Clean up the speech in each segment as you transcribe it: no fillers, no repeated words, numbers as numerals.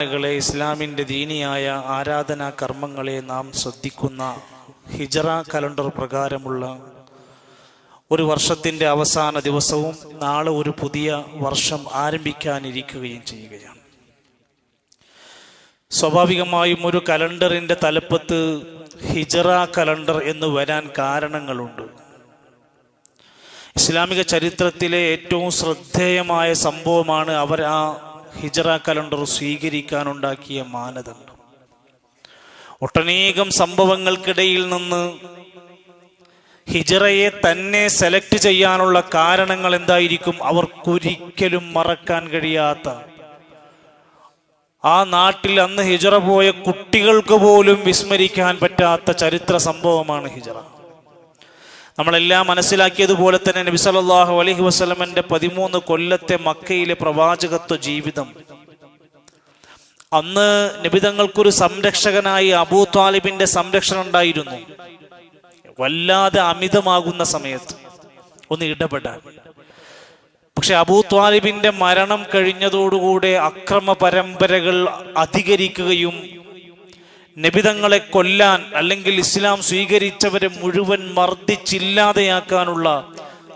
ഇസ്ലാമിൻ്റെ ദീനിയായ ആരാധനാ കർമ്മങ്ങളെ നാം ശ്രദ്ധിക്കുന്ന ഹിജറ കലണ്ടർ പ്രകാരമുള്ള ഒരു വർഷത്തിൻ്റെ അവസാന ദിവസവും നാളെ ഒരു പുതിയ വർഷം ആരംഭിക്കാനിരിക്കുകയും ചെയ്യുകയാണ്. സ്വാഭാവികമായും ഒരു കലണ്ടറിൻ്റെ തലപ്പത്ത് ഹിജറ കലണ്ടർ എന്ന് വരാൻ കാരണങ്ങളുണ്ട്. ഇസ്ലാമിക ചരിത്രത്തിലെ ഏറ്റവും ശ്രദ്ധേയമായ സംഭവമാണ് അവർ ആ ഹിജറ കലണ്ടർ സ്വീകരിക്കാനുണ്ടാക്കിയ മാനദണ്ഡം. ഒട്ടനേകം സംഭവങ്ങൾക്കിടയിൽ നിന്ന് ഹിജറയെ തന്നെ സെലക്ട് ചെയ്യാനുള്ള കാരണങ്ങൾ എന്തായിരിക്കും? അവർക്കൊരിക്കലും മറക്കാൻ കഴിയാത്ത, ആ നാട്ടിൽ അന്ന് ഹിജറ പോയ കുട്ടികൾക്ക് പോലും വിസ്മരിക്കാൻ പറ്റാത്ത ചരിത്ര സംഭവമാണ് ഹിജറ. നമ്മളെല്ലാം മനസ്സിലാക്കിയതുപോലെ തന്നെ നബി സല്ലല്ലാഹു അലൈഹി വസല്ലമയുടെ 13 കൊല്ലത്തെ മക്കയിലെ പ്രവാചകത്വ ജീവിതം, അന്ന് നബി തങ്ങൾക്കൊരു സംരക്ഷകനായി അബൂ ത്വാലിബിന്റെ സംരക്ഷണം ഉണ്ടായിരുന്നു. വല്ലാതെ അമിതമാകുന്ന സമയത്ത് ഒന്ന് ഇടപെടാൻ. പക്ഷെ അബൂ ത്വാലിബിന്റെ മരണം കഴിഞ്ഞതോടുകൂടെ അക്രമ പരമ്പരകൾ അധികരിക്കുകയും നബിതങ്ങളെ കൊല്ലാൻ അല്ലെങ്കിൽ ഇസ്ലാം സ്വീകരിച്ചവരെ മുഴുവൻ മർദ്ദിച്ചില്ലാതെയാക്കാനുള്ള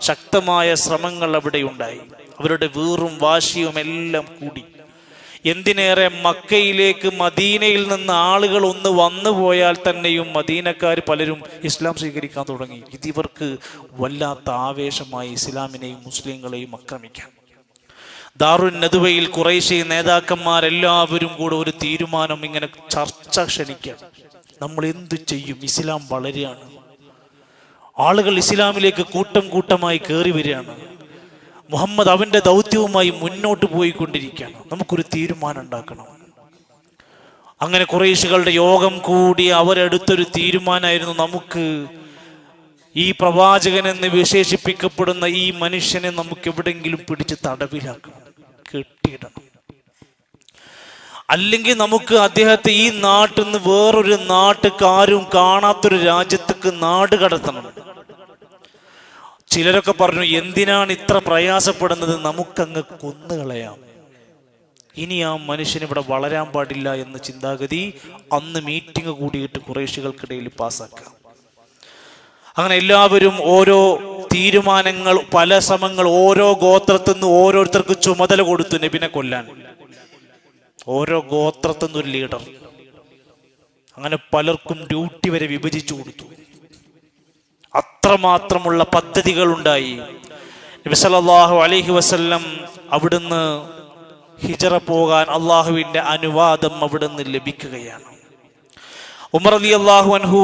ശക്തമായ ശ്രമങ്ങൾ അവിടെ ഉണ്ടായി. അവരുടെ വീറും വാശിയും എല്ലാം കൂടി. എന്തിനേറെ മക്കയിലേക്ക് മദീനയിൽ നിന്ന് ആളുകൾ ഒന്ന് വന്നു പോയാൽ തന്നെയും മദീനക്കാർ പലരും ഇസ്ലാം സ്വീകരിക്കാൻ തുടങ്ങി. ഇതിവർക്ക് വല്ലാത്ത ആവേശമായി ഇസ്ലാമിനെയും മുസ്ലിങ്ങളെയും ആക്രമിക്കാൻ. ദാറുൻ നദുവയിൽ ഖുറൈശി നേതാക്കന്മാരെല്ലാവരും കൂടെ ഒരു തീരുമാനം, ഇങ്ങനെ ചർച്ച ക്ഷണിക്കാൻ. നമ്മൾ എന്തു ചെയ്യും? ഇസ്ലാം വളരെയാണ്, ആളുകൾ ഇസ്ലാമിലേക്ക് കൂട്ടം കൂട്ടമായി കയറി വരികയാണ്. മുഹമ്മദ് അവന്റെ ദൗത്യവുമായി മുന്നോട്ട് പോയിക്കൊണ്ടിരിക്കുകയാണ്. നമുക്കൊരു തീരുമാനം ഉണ്ടാക്കണം. അങ്ങനെ ഖുറൈശികളുടെ യോഗം കൂടി അവരെടുത്തൊരു തീരുമാനമായിരുന്നു, നമുക്ക് ഈ പ്രവാചകൻ എന്ന് വിശേഷിപ്പിക്കപ്പെടുന്ന ഈ മനുഷ്യനെ നമുക്ക് എവിടെങ്കിലും പിടിച്ച് തടവിലാക്കണം, കെട്ടിയിടണം. അല്ലെങ്കിൽ നമുക്ക് അദ്ദേഹത്തെ ഈ നാട്ടിൽ നിന്ന് വേറൊരു നാട്ടുകാരും കാണാത്തൊരു രാജ്യത്തേക്ക് നാട് കടത്തണം. ചിലരൊക്കെ പറഞ്ഞു, എന്തിനാണ് ഇത്ര പ്രയാസപ്പെടുന്നത്, നമുക്കങ്ങ് കൊന്നുകളയാം, ഇനി ആ മനുഷ്യൻ ഇവിടെ വളരാൻ പാടില്ല എന്ന ചിന്താഗതി അന്ന് മീറ്റിംഗ് കൂടിയിട്ട് ഖുറൈശികൾക്കിടയിൽ പാസ്സാക്കാം. അങ്ങനെ എല്ലാവരും ഓരോ തീരുമാനങ്ങൾ, പല ശ്രമങ്ങൾ, ഓരോ ഗോത്രത്തിൽ നിന്ന് ഓരോരുത്തർക്ക് ചുമതല കൊടുത്തു നബിനെ കൊല്ലാൻ. ഓരോ ഗോത്രത്തിൽ നിന്നൊരു ലീഡർ. അങ്ങനെ പലർക്കും ഡ്യൂട്ടി വരെ വിഭജിച്ചു കൊടുത്തു. അത്രമാത്രമുള്ള പദ്ധതികൾ ഉണ്ടായി. നബി സല്ലല്ലാഹു അലൈഹി വസല്ലം അവിടുന്ന് ഹിജറ പോകാൻ അള്ളാഹുവിന്റെ അനുവാദം അവിടുന്ന് ലഭിക്കുകയാണ്. ഉമർ റളിയല്ലാഹു അൻഹു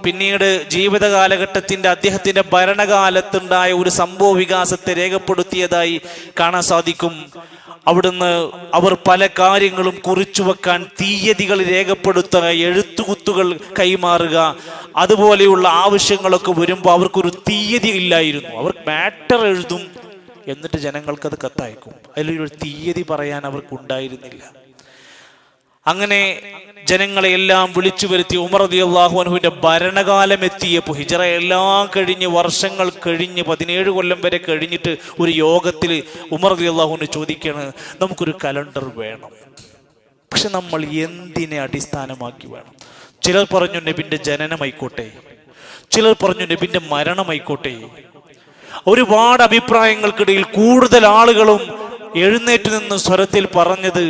പിന്നീട് ജീവിത കാലഘട്ടത്തിന്റെ അദ്ദേഹത്തിന്റെ ഭരണകാലത്തുണ്ടായ ഒരു സംഭവ വികാസത്തെ രേഖപ്പെടുത്തിയതായി കാണാൻ സാധിക്കും. അവിടുന്ന് അവർ പല കാര്യങ്ങളും കുറിച്ചു വെക്കാൻ, തീയതികൾ രേഖപ്പെടുത്തുക, എഴുത്തുകുത്തുകൾ കൈമാറുക, അതുപോലെയുള്ള ആവശ്യങ്ങളൊക്കെ വരുമ്പോൾ അവർക്കൊരു തീയതി ഇല്ലായിരുന്നു. അവർ മാറ്റർ എഴുതും, എന്നിട്ട് ജനങ്ങൾക്കത് കത്തയക്കും. അതിലൊരു തീയതി പറയാൻ അവർക്കുണ്ടായിരുന്നില്ല. അങ്ങനെ ജനങ്ങളെ എല്ലാം വിളിച്ചു വരുത്തി ഉമർ റളിയല്ലാഹു അൻഹുവിന്റെ ഭരണകാലം എത്തിയപ്പോൾ, ഹിജറ എല്ലാം കഴിഞ്ഞ് വർഷങ്ങൾ കഴിഞ്ഞ് 17 കൊല്ലം വരെ കഴിഞ്ഞിട്ട് ഒരു യോഗത്തിൽ ഉമർ റളിയല്ലാഹു അൻഹു ചോദിക്കാണ്, നമുക്കൊരു കലണ്ടർ വേണം. പക്ഷെ നമ്മൾ എന്തിനെ അടിസ്ഥാനമാക്കി വേണം? ചിലർ പറഞ്ഞു നബിന്റെ ജനനമായിക്കോട്ടെ, ചിലർ പറഞ്ഞു നബിന്റെ മരണമായിക്കോട്ടെ. ഒരുപാട് അഭിപ്രായങ്ങൾക്കിടയിൽ കൂടുതൽ ആളുകളും എഴുന്നേറ്റ് നിന്ന് സ്വരത്തിൽ പറഞ്ഞത്,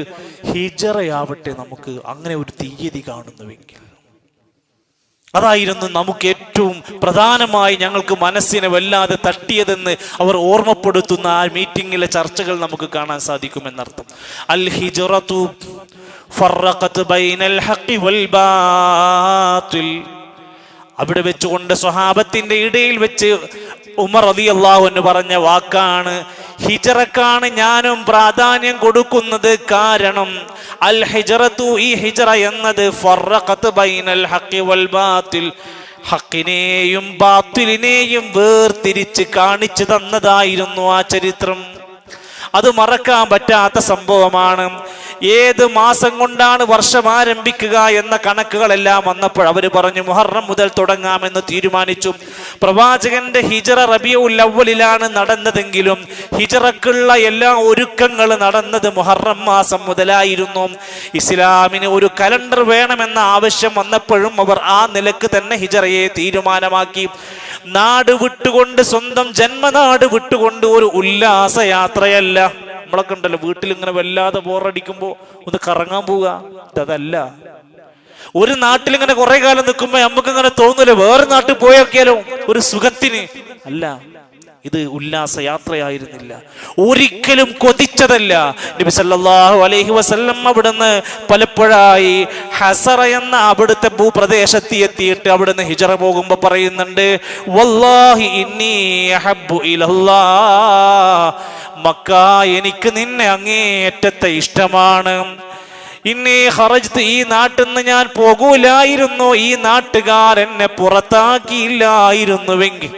ഹിജറയാവട്ടെ, നമുക്ക് അങ്ങനെ ഒരു തീയതി കാണുന്നുവെങ്കിൽ. അതായിരുന്നു നമുക്ക് ഏറ്റവും പ്രധാനമായി ഞങ്ങൾക്ക് മനസ്സിനെ വല്ലാതെ തട്ടിയതെന്ന് അവർ ഓർമ്മപ്പെടുത്തുന്ന ആ മീറ്റിംഗിലെ ചർച്ചകൾ നമുക്ക് കാണാൻ സാധിക്കുമെന്നർത്ഥം. അൽ ഹിജറതു ഫറഖത് ബൈനൽ ഹഖി വൽ ബാതിൽ. അവിടെ വെച്ചുകൊണ്ട് സ്വഹാബത്തിന്റെ ഇടയിൽ വെച്ച് ഉമർ റളിയല്ലാഹു അൻഹു പറഞ്ഞ വാക്കാണ്, ഹിജറക്കാണ് ഞാനും പ്രാധാന്യം കൊടുക്കുന്നത്. കാരണം അൽ ഹിജറത്തു, ഈ ഹിജറ എന്നത് ഫറഖത് ബൈനൽ ഹഖി വൽ ബാതിൽ, ഹഖിനെയും ബാത്തിലിനെയും വേർതിരിച്ച് കാണിച്ചു തന്നതായിരുന്നു ആ ചരിത്രം. അത് മറക്കാൻ പറ്റാത്ത സംഭവമാണ്. ഏത് മാസം കൊണ്ടാണ് വർഷം ആരംഭിക്കുക എന്ന കണക്കുകളെല്ലാം വന്നപ്പോൾ അവർ പറഞ്ഞു മുഹറം മുതൽ തുടങ്ങാമെന്ന് തീരുമാനിച്ചു. പ്രവാചകന്റെ ഹിജറ റബീഉൽ അവ്വലിലാണ് നടന്നതെങ്കിലും ഹിജറക്കുള്ള എല്ലാ ഒരുക്കങ്ങൾ നടന്നത് മുഹറം മാസം മുതലായിരുന്നു. ഇസ്ലാമിന് ഒരു കലണ്ടർ വേണമെന്ന ആവശ്യം വന്നപ്പോഴും അവർ ആ നിലക്ക് തന്നെ ഹിജറയെ തീരുമാനമാക്കി. നാട് വിട്ടുകൊണ്ട്, സ്വന്തം ജന്മനാട് വിട്ടുകൊണ്ട് ഒരു ഉല്ലാസയാത്രയല്ല. നമ്മളൊക്കെ ഉണ്ടല്ലോ വീട്ടിൽ ഇങ്ങനെ വല്ലാതെ ബോറടിക്കുമ്പോ ഒന്ന് കറങ്ങാൻ പോവുക, അതല്ല. ഒരു നാട്ടിൽ ഇങ്ങനെ കുറെ കാലം നിൽക്കുമ്പോ നമുക്ക് ഇങ്ങനെ തോന്നൂല വേറെ നാട്ടിൽ പോയൊക്കെയാലോ ഒരു സുഖത്തിന്. അല്ല, ഇത് ഉല്ലാസയാത്രയായിരുന്നില്ല, ഒരിക്കലും കൊതിച്ചതല്ല. നബി സല്ലല്ലാഹു അലൈഹി വസല്ലം അവിടുന്ന് പലപ്പോഴായി ഹസറ എന്ന അവിടുത്തെ ഭൂപ്രദേശത്ത് എത്തിയിട്ട് അവിടുന്ന് ഹിജറ പോകുമ്പോ പറയുന്നുണ്ട്, വല്ലാഹി ഇന്നി അഹബ്ബു ഇലല്ലാഹ്, മക്ക എനിക്ക് നിന്നെ അങ്ങേയറ്റത്തെ ഇഷ്ടമാണ്. ഇന്നി ഖറജ്തു, ഈ നാട്ടിൽ നിന്ന് ഞാൻ പോകൂലായിരുന്നു, ഈ നാട്ടുകാർ എന്നെ പുറത്താക്കിയില്ലായിരുന്നുവെങ്കിൽ,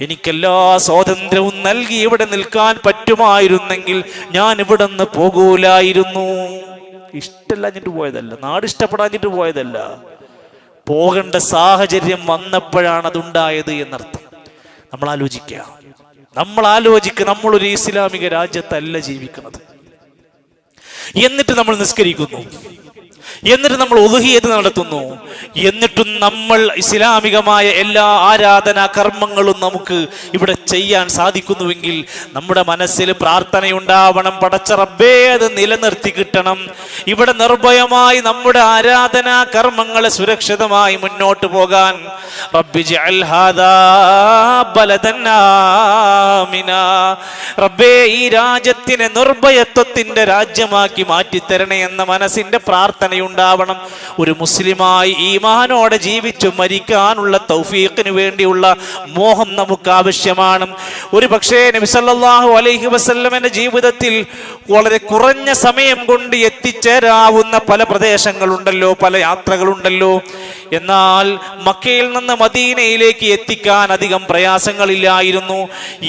എനിക്കെല്ലാ സ്വാതന്ത്ര്യവും നൽകി ഇവിടെ നിൽക്കാൻ പറ്റുമായിരുന്നെങ്കിൽ ഞാൻ ഇവിടെ നിന്ന് പോകൂലായിരുന്നു. ഇഷ്ടമല്ലാഞ്ഞിട്ട് പോയതല്ല, നാട് ഇഷ്ടപ്പെടാഞ്ഞിട്ട് പോയതല്ല, പോകേണ്ട സാഹചര്യം വന്നപ്പോഴാണ് അതുണ്ടായത് എന്നർത്ഥം. നമ്മൾ ആലോചിക്കുക, നമ്മളൊരു ഇസ്ലാമിക രാജ്യത്തല്ല ജീവിക്കുന്നത്. എന്നിട്ട് നമ്മൾ നിസ്കരിക്കുന്നു, എന്നിട്ട് നമ്മൾ ഉളുഹിയ്യത്ത് നടത്തുന്നു, എന്നിട്ടും നമ്മൾ ഇസ്ലാമികമായ എല്ലാ ആരാധനാ കർമ്മങ്ങളും നമുക്ക് ഇവിടെ ചെയ്യാൻ സാധിക്കുന്നുവെങ്കിൽ നമ്മുടെ മനസ്സിൽ പ്രാർത്ഥനയുണ്ടാവണം, പടച്ച റബ്ബേ അത് നിലനിർത്തി കിട്ടണം. ഇവിടെ നിർഭയമായി നമ്മുടെ ആരാധനാ കർമ്മങ്ങളെ സുരക്ഷിതമായി മുന്നോട്ട് പോകാൻ റബ്ബി ജഅൽ ഹാദാ ബലദൻ ആമിനാ, റബ്ബേ ഈ രാജ്യത്തിനെ നിർഭയത്വത്തിന്റെ രാജ്യമാക്കി മാറ്റിത്തരണേ എന്ന മനസ്സിന്റെ പ്രാർത്ഥനയുണ്ടാവണം. ഒരു മുസ്ലിമായി ഈമാനോടെ ജീവിച്ചു മരിക്കാനുള്ള തൗഫീഖിന് വേണ്ടിയുള്ള മോഹം നമുക്ക് ആവശ്യമാണ്. ഒരു പക്ഷേ നബി സല്ലല്ലാഹു അലൈഹി വസല്ലമയുടെ ജീവിതത്തിൽ വളരെ കുറഞ്ഞ സമയം കൊണ്ട് എത്തിച്ചേരാവുന്ന പല പ്രദേശങ്ങളുണ്ടല്ലോ, പല യാത്രകളുണ്ടല്ലോ. എന്നാൽ മക്കയിൽ നിന്ന് മദീനയിലേക്ക് എത്തിക്കാൻ അധികം പ്രയാസങ്ങളില്ലായിരുന്നു.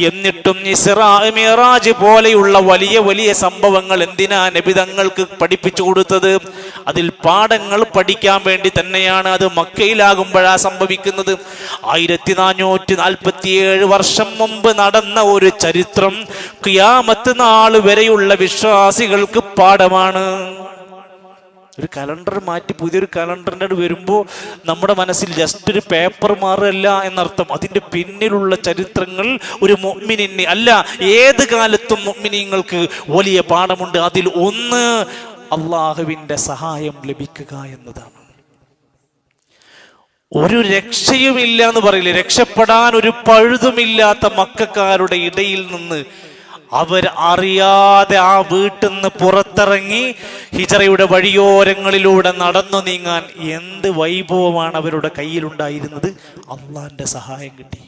എന്നിട്ടും ഇസ്റാ മിഅ്റാജ് പോലെയുള്ള വലിയ വലിയ സംഭവങ്ങൾ എന്തിനാ നബി തങ്ങൾക്ക് പഠിപ്പിച്ചു കൊടുത്തത്? അതിൽ പാഠങ്ങൾ പഠിക്കാൻ വേണ്ടി തന്നെയാണ്. അത് മക്കയിലാകുമ്പോഴാ സംഭവിക്കുന്നത്. 1447 വർഷം മുമ്പ് നടന്ന ഒരു ചരിത്രം ഖിയാമത്ത് നാൾ വരെയുള്ള വിശ്വാസികൾക്ക് പാഠമാണ്. ഒരു കലണ്ടർ മാറ്റി പുതിയൊരു കലണ്ടറിൻ്റെ വരുമ്പോൾ നമ്മുടെ മനസ്സിൽ ജസ്റ്റ് ഒരു പേപ്പർ മാറല്ല എന്നർത്ഥം. അതിൻ്റെ പിന്നിലുള്ള ചരിത്രങ്ങൾ ഒരു മുഅ്മിനിന് അല്ല, ഏത് കാലത്തും മുഅ്മിനീങ്ങൾക്ക് വലിയ പാഠമുണ്ട്. അതിൽ ഒന്ന് അള്ളാഹുവിൻ്റെ സഹായം ലഭിക്കുക എന്നതാണ്. ഒരു രക്ഷയുമില്ല എന്ന് പറയില്ലേ, രക്ഷപ്പെടാൻ ഒരു പഴുതുമില്ലാത്ത മക്കക്കാരുടെ ഇടയിൽ നിന്ന് അവർ അറിയാതെ ആ വീട്ടിൽ നിന്ന് പുറത്തിറങ്ങി ഹിജറയുടെ വഴിയോരങ്ങളിലൂടെ നടന്നു നീങ്ങാൻ എന്ത് വൈഭവമാണ് അവരുടെ കയ്യിലുണ്ടായിരുന്നത്. അള്ളാന്റെ സഹായം കിട്ടി.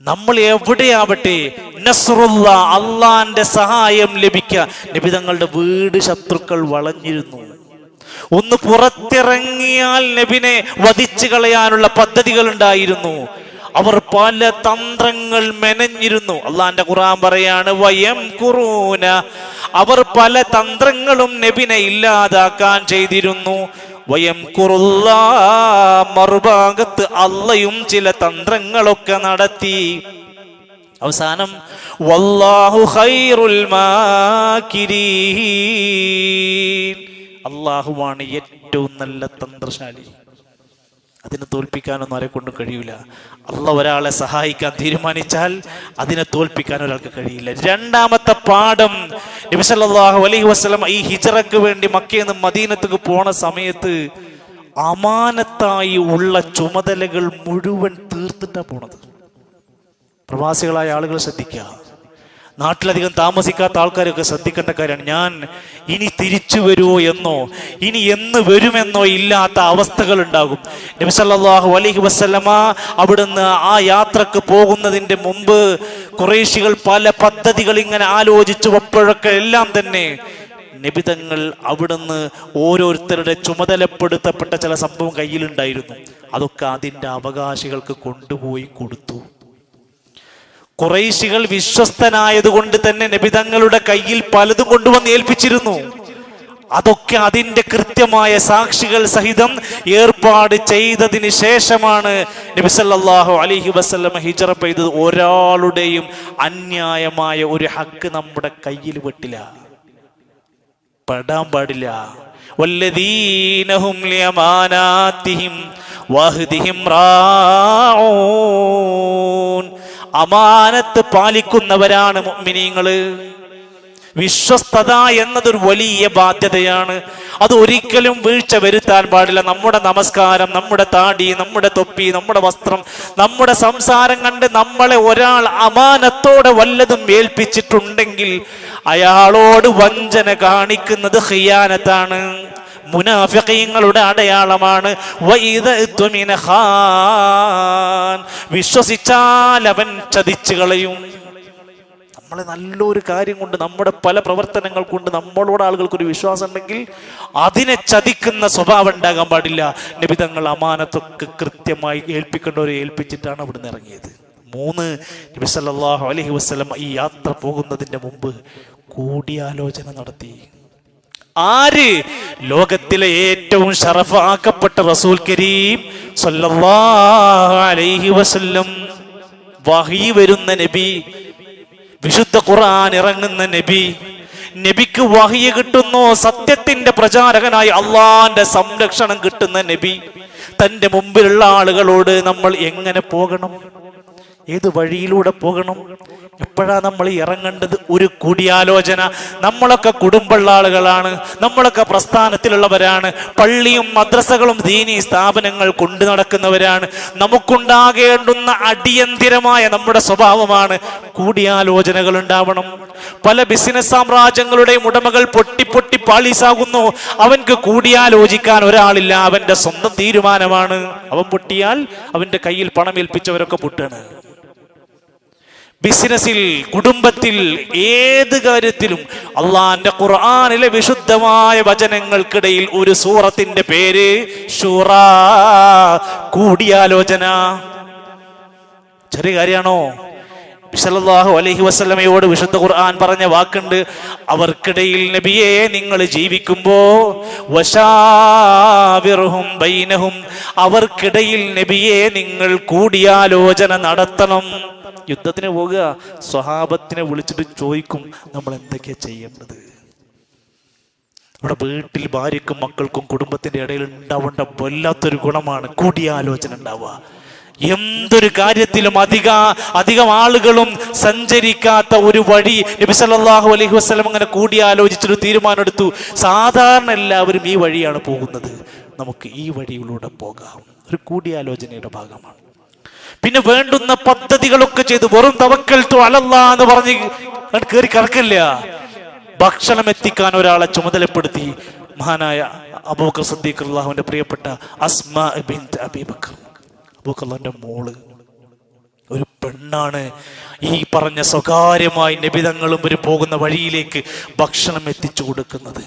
നമ്മൾ എവിടെയാവട്ടെ നസ്റുള്ള അള്ളാന്റെ സഹായം ലഭിക്കുക. നബി തങ്ങളുടെ വീട് ശത്രുക്കൾ വളഞ്ഞിരുന്നു. ഒന്ന് പുറത്തിറങ്ങിയാൽ നബിനെ വധിച്ചു കളയാനുള്ള പദ്ധതികൾ ഉണ്ടായിരുന്നു. അവർ പല തന്ത്രങ്ങൾ മെനഞ്ഞിരുന്നു. അള്ളാന്റെ ഖുർആൻ പറയാണ് വയം ഖുറൂന, അവർ പല തന്ത്രങ്ങളും നബിനെ ഇല്ലാതാക്കാൻ ചെയ്തിരുന്നു. വയം ഖുറുല്ലാ, മറുഭാഗത്ത് അള്ളയും ചില തന്ത്രങ്ങളൊക്കെ നടത്തി. അവസാനം വല്ലാഹു ഖൈറുൽ മാകിരീൻ, അള്ളാഹുവാണ് ഏറ്റവും നല്ല തന്ത്രശാലി. അതിനെ തോൽപ്പിക്കാനൊന്നും ആരെ കൊണ്ടും കഴിയില്ല. അള്ളാഹ് ഒരാളെ സഹായിക്കാൻ തീരുമാനിച്ചാൽ അതിനെ തോൽപ്പിക്കാൻ ഒരാൾക്ക് കഴിയില്ല. രണ്ടാമത്തെ പാഠം, നബി സല്ലല്ലാഹു അലൈഹി വസല്ലം ഈ ഹിജറക്ക് വേണ്ടി മക്കയിൽ നിന്ന് മദീനത്തേക്ക് പോണ സമയത്ത് അമാനത്തായി ഉള്ള ചുമതലകൾ മുഴുവൻ തീർത്തിട്ടാ പോണത്. പ്രവാസികളായ ആളുകൾ ശ്രദ്ധിക്കുക, നാട്ടിലധികം താമസിക്കാത്ത ആൾക്കാരൊക്കെ ശ്രദ്ധിക്കേണ്ട കാര്യമാണ്. ഞാൻ ഇനി തിരിച്ചു വരുമോ എന്നോ ഇനി എന്ന് വരുമെന്നോ ഇല്ലാത്ത അവസ്ഥകൾ ഉണ്ടാകും. നബി സല്ലല്ലാഹു അലൈഹി വസല്ലമ അവിടുന്ന് ആ യാത്രക്ക് പോകുന്നതിന്റെ മുമ്പ് ഖുറൈശികൾ പല പദ്ധതികൾ ഇങ്ങനെ ആലോചിച്ചുവപ്പോഴൊക്കെ എല്ലാം തന്നെ നബിതങ്ങൾ അവിടുന്ന് ഓരോരുത്തരുടെ ചുമതലപ്പെടുത്തപ്പെട്ട ചില സംഭവം കയ്യിലുണ്ടായിരുന്നു. അതൊക്കെ അതിൻ്റെ അവകാശികൾക്ക് കൊണ്ടുപോയി കൊടുത്തു. ഖുറൈശികൾ വിശ്വസ്തനായതുകൊണ്ട് തന്നെ നബി തങ്ങളുടെ കയ്യിൽ പലതും കൊണ്ടുവന്ന് ഏൽപ്പിച്ചിരുന്നു. അതൊക്കെ അതിന്റെ കൃത്യമായ സാക്ഷികൾ സഹിതം ഏർപ്പാട് ചെയ്തതിന് ശേഷമാണ് നബി സല്ലല്ലാഹു അലൈഹി വസല്ലം ഹിജ്റ ചെയ്തത്. ഒരാളുടെയും അന്യായമായ ഒരു ഹക്ക് നമ്മുടെ കയ്യിൽ പെട്ടില്ല, പെടാൻ പാടില്ല. വല്ലദീനഹും ലിയമാനാതിഹിം വഅഹ്ദിഹിം റാഊൻ. അമാനത്ത് പാലിക്കുന്നവരാണ് മുഅ്മിനീങ്ങള്. വിശ്വസ്തത എന്നതൊരു വലിയ ബാധ്യതയാണ്. അത് ഒരിക്കലും വീഴ്ച വരുത്താൻ പാടില്ല. നമ്മുടെ നമസ്കാരം, നമ്മുടെ താടി, നമ്മുടെ തൊപ്പി, നമ്മുടെ വസ്ത്രം, നമ്മുടെ സംസാരം കണ്ട് നമ്മളെ ഒരാൾ അമാനത്തോടെ വല്ലതും ഏൽപ്പിച്ചിട്ടുണ്ടെങ്കിൽ അയാളോട് വഞ്ചന കാണിക്കുന്നത് ഖിയാനത്താണ്, മുനാഫിഖീങ്ങളുടെ അടയാളമാണ്. വിശ്വസിച്ചാൽ അവൻ ചതിച്ചു കളയും. നമ്മളെ നല്ലൊരു കാര്യം കൊണ്ട്, നമ്മുടെ പല പ്രവർത്തനങ്ങൾ കൊണ്ട് നമ്മളോട് ആളുകൾക്കൊരു വിശ്വാസം ഉണ്ടെങ്കിൽ അതിനെ ചതിക്കുന്ന സ്വഭാവം ഉണ്ടാകാൻ പാടില്ല. നബി തങ്ങൾ അമാനത്തൊക്കെ കൃത്യമായി ഏൽപ്പിക്കേണ്ടവരെ ഏൽപ്പിച്ചിട്ടാണ് അവിടുന്ന് ഇറങ്ങിയത്. 3, നബി സല്ലല്ലാഹു അലൈഹി വസല്ലം ഈ യാത്ര പോകുന്നതിന്റെ മുമ്പ് കൂടിയാലോചന നടത്തി. ആര്? ലോകത്തിലെ ഏറ്റവും ശറഫാക്കപ്പെട്ട റസൂൽ കരീം സല്ലല്ലാഹു അലൈഹി വസല്ലം, വഹി വരുന്ന നബി, വിശുദ്ധ ഖുർആൻ ഇറങ്ങുന്ന നബി, നബിക്ക് വഹി കിട്ടുന്നു, സത്യത്തിന്റെ പ്രചാരകനായി അള്ളാന്റെ സംരക്ഷണം കിട്ടുന്ന നബി. തന്റെ മുമ്പിലുള്ള ആളുകളോട് നമ്മൾ എങ്ങനെ പോകണം, ഏത് വഴിയിലൂടെ പോകണം, എപ്പോഴാ നമ്മൾ ഇറങ്ങേണ്ടത്? ഒരു കൂടിയാലോചന. നമ്മളൊക്കെ കുടുംബമുള്ള ആളുകളാണ്, നമ്മളൊക്കെ പ്രസ്ഥാനത്തിലുള്ളവരാണ്, പള്ളിയും മദ്രസകളും ദീനീ സ്ഥാപനങ്ങൾ കൊണ്ടു നടക്കുന്നവരാണ്. നമുക്കുണ്ടാകേണ്ടുന്ന അടിയന്തിരമായ നമ്മുടെ സ്വഭാവമാണ് കൂടിയാലോചനകൾ ഉണ്ടാവണം. പല ബിസിനസ് സാമ്രാജ്യങ്ങളുടെയും ഉടമകൾ പൊട്ടി പാളീസാകുന്നു. അവൻക്ക് കൂടിയാലോചിക്കാൻ ഒരാളില്ല, അവന്റെ സ്വന്തം തീരുമാനമാണ്. അവൻ പൊട്ടിയാൽ അവന്റെ കയ്യിൽ പണം ഏൽപ്പിച്ചവരൊക്കെ പൊട്ടാണ്. ബിസിനസിൽ, കുടുംബത്തിൽ, ഏത് കാര്യത്തിലും അള്ളാന്റെ ഖുർആനിലെ വിശുദ്ധമായ വചനങ്ങൾക്കിടയിൽ ഒരു സൂറത്തിന്റെ പേര് ശൂറാ, കൂടിയാലോചന. ചെറിയ കാര്യമാണോ? സല്ലല്ലാഹു അലൈഹി വസല്ലമയോട് വിശുദ്ധ ഖുർആൻ പറഞ്ഞ വാക്കുണ്ട്, അവർക്കിടയിൽ നബിയെ നിങ്ങൾ ജീവിക്കുമ്പോ വശാവിർഹും ബൈനഹും, അവർക്കിടയിൽ നബിയെ നിങ്ങൾ കൂടിയാലോചന നടത്തണം. യുദ്ധത്തിന് പോകുക, സ്വഹാബത്തിനെ വിളിച്ചിട്ട് ചോദിക്കും നമ്മൾ എന്തൊക്കെയാ ചെയ്യേണ്ടത്. നമ്മുടെ വീട്ടിൽ ഭാര്യക്കും മക്കൾക്കും കുടുംബത്തിന്റെ ഇടയിൽ ഉണ്ടാവേണ്ട വല്ലാത്തൊരു ഗുണമാണ് കൂടിയാലോചന ഉണ്ടാവുക. എന്തൊരു കാര്യത്തിലും അധികം ആളുകളും സഞ്ചരിക്കാത്ത ഒരു വഴി നബി സല്ലല്ലാഹു അലൈഹി വസല്ലം അങ്ങനെ കൂടിയാലോചിച്ചൊരു തീരുമാനം എടുത്തു. സാധാരണ എല്ലാവരും ഈ വഴിയാണ് പോകുന്നത്, നമുക്ക് ഈ വഴിയിലൂടെ പോകാം. ഒരു കൂടിയാലോചനയുടെ ഭാഗമാണ്. പിന്നെ വേണ്ടുന്ന പദ്ധതികളൊക്കെ ചെയ്തു. വെറും തവക്കൽതു അലല്ലാഹ് എന്ന് പറഞ്ഞ് കയറി കറക്കില്ല. ഭക്ഷണം എത്തിക്കാൻ ഒരാളെ ചുമതലപ്പെടുത്തി. മഹാനായ അബൂബക്കർ സിദ്ദീഖ് റളിയല്ലാഹുവിന്റെ പ്രിയപ്പെട്ട അസ്മാ ബിൻത് അബീ ബക്കർ, അബൂബക്കറിന്റെ മോള്, ഒരു പെണ്ണാണ്. ഈ പറഞ്ഞ സ്വകാര്യമായി നബിതങ്ങളും ഒരു പോകുന്ന വഴിയിലേക്ക് ഭക്ഷണം എത്തിച്ചു കൊടുക്കുന്നത്.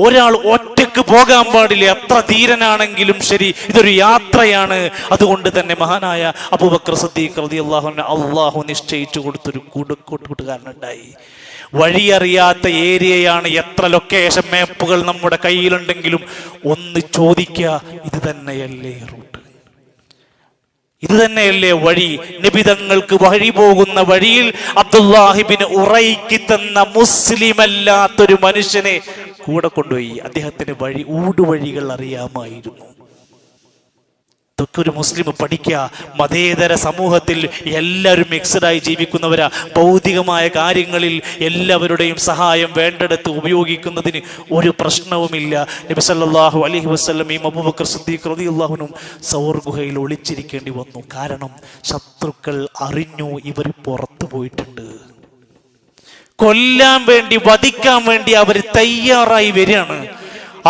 ഒരാൾ ഒറ്റക്ക് പോകാൻ പാടില്ല, എത്ര ധീരനാണെങ്കിലും ശരി, ഇതൊരു യാത്രയാണ്. അതുകൊണ്ട് തന്നെ മഹാനായ അബൂബക്കർ സിദ്ദീഖ് റളിയല്ലാഹു അൻഹു അള്ളാഹു നിശ്ചയിച്ചു കൊടുത്തൊരു കൂട്ടുകാരനുണ്ടായി. വഴിയറിയാത്ത ഏരിയയാണ്. എത്ര ലൊക്കേഷൻ മാപ്പുകൾ നമ്മുടെ കയ്യിലുണ്ടെങ്കിലും ഒന്ന് ചോദിക്കുക, ഇത് തന്നെയല്ലേ റൂട്ട്, ഇത് തന്നെയല്ലേ വഴി? നബിതങ്ങൾക്ക് വഴി പോകുന്ന വഴിയിൽ അബ്ദുല്ലാഹിബ്നു ഉറൈഖ് തന്ന മുസ്ലിമല്ലാത്തൊരു മനുഷ്യനെ കൂടെ കൊണ്ടുപോയി. അദ്ദേഹത്തിന് ഊടുവഴികൾ അറിയാമായിരുന്നു. ഇതൊക്കെ ഒരു മുസ്ലിം പഠിക്കുക. മതേതര സമൂഹത്തിൽ എല്ലാവരും മിക്സഡായി ജീവിക്കുന്നവരാ. ഭൗതികമായ കാര്യങ്ങളിൽ എല്ലാവരുടെയും സഹായം വേണ്ടിടത്ത് ഉപയോഗിക്കുന്നതിന് ഒരു പ്രശ്നവുമില്ല. നബി സല്ലല്ലാഹു അലൈഹി വസല്ലമയും അബൂബക്കർ സിദ്ദീഖ് റളിയല്ലാഹു അൻഹു സൗർ ഗുഹയിൽ ഒളിച്ചിരിക്കേണ്ടി വന്നു. കാരണം ശത്രുക്കൾ അറിഞ്ഞു ഇവർ പുറത്തു പോയിട്ടുണ്ട്. കൊല്ലാൻ വേണ്ടി, വധിക്കാൻ വേണ്ടി അവർ തയ്യാറായി വരികയാണ്.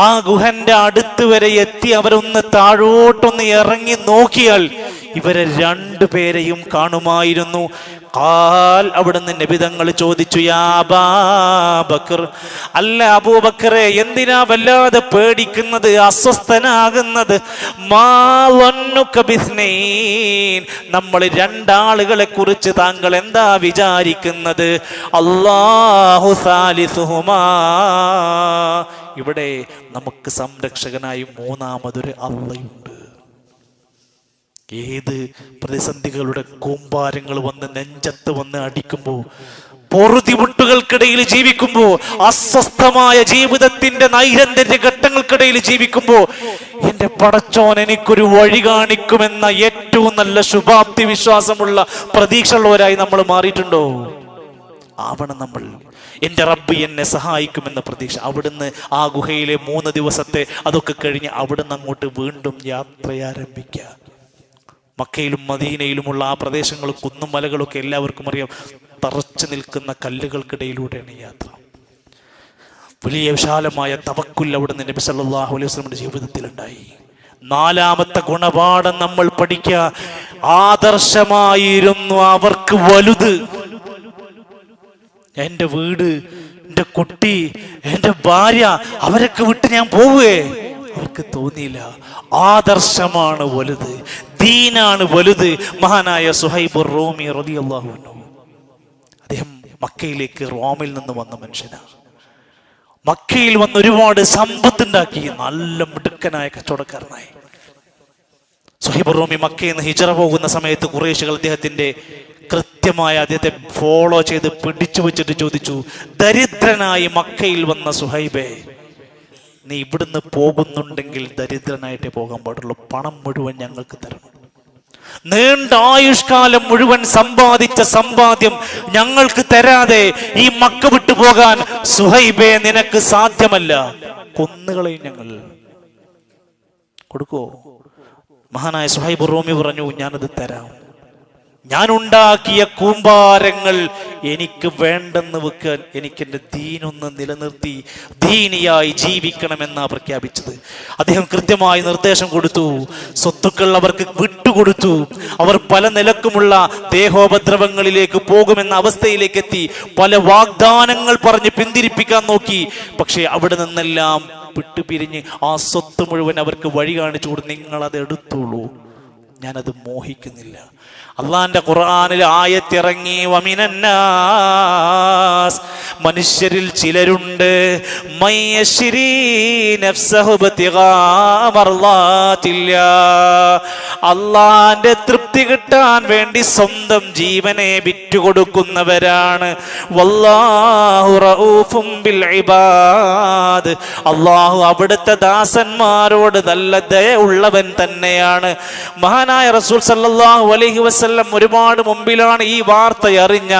ആ ഗുഹന്റെ അടുത്ത് വരെ എത്തി അവരൊന്ന് താഴോട്ടൊന്ന് ഇറങ്ങി നോക്കിയാൽ ഇവരെ രണ്ടുപേരെയും കാണുമായിരുന്നു. ഖാൽ, അവിടുന്ന് നബി തങ്ങൾ ചോദിച്ചു, യാ അബൂബക്കർ, അല്ല അബൂബക്കറെ, എന്തിനാ വല്ലാതെ പേടിക്കുന്നത്, അസ്വസ്ഥനാകുന്നത്? മാ വന്നുക ബിസ്നൈൻ, നമ്മൾ രണ്ടാളുകളെ കുറിച്ച് താങ്കൾ എന്താ വിചാരിക്കുന്നത്? അല്ലാഹു സാലിസുഹുമാ, ഇവിടെ നമുക്ക് സംരക്ഷകനായി മൂന്നാമതൊരു അള്ളയുണ്ട്. ഏത് പ്രതിസന്ധികളുടെ കൂമ്പാരങ്ങൾ വന്ന് നെഞ്ചത്ത് വന്ന് അടിക്കുമ്പോൾ, പൊറുതിമുട്ടുകൾക്കിടയിൽ ജീവിക്കുമ്പോ, അസ്വസ്ഥമായ ജീവിതത്തിന്റെ നൈരന്തര്യ ഘട്ടങ്ങൾക്കിടയിൽ ജീവിക്കുമ്പോ, എന്റെ പടച്ചോൻ എനിക്കൊരു വഴി കാണിക്കുമെന്ന ഏറ്റവും നല്ല ശുഭാപ്തി വിശ്വാസമുള്ള പ്രതീക്ഷയുള്ളവരായി നമ്മൾ മാറിയിട്ടുണ്ടോ? ആവണം നമ്മൾ. എൻ്റെ റബ്ബ് എന്നെ സഹായിക്കുമെന്ന പ്രതീക്ഷ. അവിടുന്ന് ആ ഗുഹയിലെ 3 ദിവസത്തെ അതൊക്കെ കഴിഞ്ഞ് അവിടുന്ന് അങ്ങോട്ട് വീണ്ടും യാത്രയാരംഭിക്കുക. മക്കയിലും മദീനയിലുമുള്ള ആ പ്രദേശങ്ങളും കുന്നും മലകളൊക്കെ എല്ലാവർക്കും അറിയാം. തറച്ചു നിൽക്കുന്ന കല്ലുകൾക്കിടയിലൂടെയാണ് യാത്ര. വലിയ വിശാലമായ തവക്കുൽ അവിടുന്ന് നബി സല്ലല്ലാഹു അലൈഹി വസല്ലമയുടെ ജീവിതത്തിൽ ഉണ്ടായി. 4ാമത്തെ ഗുണപാഠം നമ്മൾ പഠിക്കുക, ആദർശമായിരുന്നു അവർക്ക് വലുത്. എൻ്റെ വീട്, എൻ്റെ കുട്ടി, എൻ്റെ ഭാര്യ, അവരൊക്കെ വിട്ട് ഞാൻ പോവേ? അവർക്ക് തോന്നിയില്ല. ആദർശമാണ് വലുത്, ദീനാണ് വലുത്. മഹാനായ സുഹൈബ് റൂമി റളിയല്ലാഹു അൻഹു, അദ്ദേഹം മക്കയിലേക്ക് റോമിൽ നിന്ന് വന്ന മനുഷ്യനാണ്. മക്കയിൽ വന്ന് ഒരുപാട് സമ്പത്തുണ്ടാക്കി, നല്ല മിടുക്കനായ കച്ചവടക്കാരനായി. സുഹൈബ് റൂമി മക്കയിൽ നിന്ന് ഹിജറ പോകുന്ന സമയത്ത് ഖുറൈശികൾ അദ്ദേഹത്തെ ഫോളോ ചെയ്ത് പിടിച്ചു വെച്ചിട്ട് ചോദിച്ചു, ദരിദ്രനായി മക്കയിൽ വന്ന സുഹൈബേ, നീ ഇവിടുന്ന് പോകുന്നുണ്ടെങ്കിൽ ദരിദ്രനായിട്ടേ പോകാൻ പാടുള്ളൂ, പണം മുഴുവൻ ഞങ്ങൾക്ക് തരണം. നീണ്ട ആയുഷ്കാലം മുഴുവൻ സമ്പാദിച്ച സമ്പാദ്യം ഞങ്ങൾക്ക് തരാതെ ഈ മക്ക വിട്ടു പോകാൻ സുഹൈബേ നിനക്ക് സാധ്യമല്ല, കൊന്നുകളയും ഞങ്ങൾ. കൊടുക്കോ? മഹാനായ സുഹൈബ് റൂമി പറഞ്ഞു, ഞാനത് തരാം. ഞാൻ ഉണ്ടാക്കിയ കൂമ്പാരങ്ങൾ എനിക്ക് വേണ്ടെന്ന് വെക്കാൻ, എനിക്കെൻ്റെ ദീനൊന്ന് നിലനിർത്തി ദീനിയായി ജീവിക്കണമെന്നാ പ്രഖ്യാപിച്ചത്. അദ്ദേഹം കൃത്യമായി നിർദ്ദേശം കൊടുത്തു. സ്വത്തുക്കൾ അവർക്ക് വിട്ടുകൊടുത്തു. അവർ പല നിലക്കുമുള്ള ദേഹോപദ്രവങ്ങളിലേക്ക് പോകുമെന്ന അവസ്ഥയിലേക്ക് എത്തി. പല വാഗ്ദാനങ്ങൾ പറഞ്ഞ് പിന്തിരിപ്പിക്കാൻ നോക്കി. പക്ഷെ അവിടെ നിന്നെല്ലാം വിട്ടുപിരിഞ്ഞ് ആ സ്വത്ത് മുഴുവൻ അവർക്ക് വഴി കാണിച്ചു കൊടുത്ത്, നിങ്ങളത് എടുത്തോളൂ, ഞാനത് മോഹിക്കുന്നില്ല. അള്ളാന്റെ ഖുർആനിൽ ആയത്തിറങ്ങി, വമിനന്നാസ്, മനുഷ്യരിൽ ചിലരുണ്ട്, മയ്യശ്രീ നഫ്സഹു ബിതിഗാ മർളാത്തില്ലാ, അള്ളാന്റെ തൃപ്തി കിട്ടാൻ വേണ്ടി സ്വന്തം ജീവനെ വിറ്റുകൊടുക്കുന്നവരാണ്. വല്ലാഹു റഊഫും ബിൽ ഇബാദ്, അള്ളാഹു അവിടുത്തെ ദാസന്മാരോട് നല്ല ദയ ഉള്ളവൻ തന്നെയാണ്. മഹാനായ റസൂൽ സല്ലല്ലാഹു അലൈഹി വസല്ലം ഒരുപാട് മുമ്പിലാണ് ഈ വാർത്ത അറിഞ്ഞ.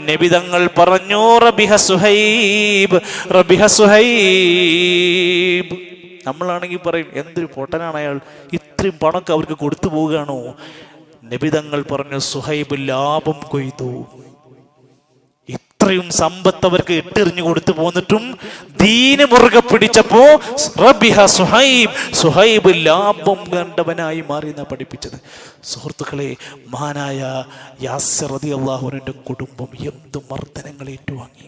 നബി തങ്ങൾ പറഞ്ഞു, റബിഹ സുഹൈബ്, റബിഹ സുഹൈബ്. നമ്മളാണെങ്കിൽ പറയും, എന്തൊരു പൊട്ടനാണ് അയാൾ, ഇത്രയും പണമൊക്കെ അവർക്ക് കൊടുത്തു പോവുകയാണോ? നബി തങ്ങൾ പറഞ്ഞു, സുഹൈബ് ലാഭം കൊയ്തു. ഇത്രയും സമ്പത്ത് അവർക്ക് ഇട്ടെറിഞ്ഞു കൊടുത്തു പോന്നിട്ടും ദീന് മുറുകെ പിടിച്ചപ്പോ റബിഹ സുഹൈബ്, സുഹൈബ് ലാഭം കണ്ടവനായി മാറി എന്നാ പഠിപ്പിച്ചത്. സുഹൃത്തുക്കളെ, മഹാനായ യാസിർ റളിയല്ലാഹു അൻഹുവിന്റെ കുടുംബം എന്തു മർദ്ദനങ്ങൾ ഏറ്റുവാങ്ങി.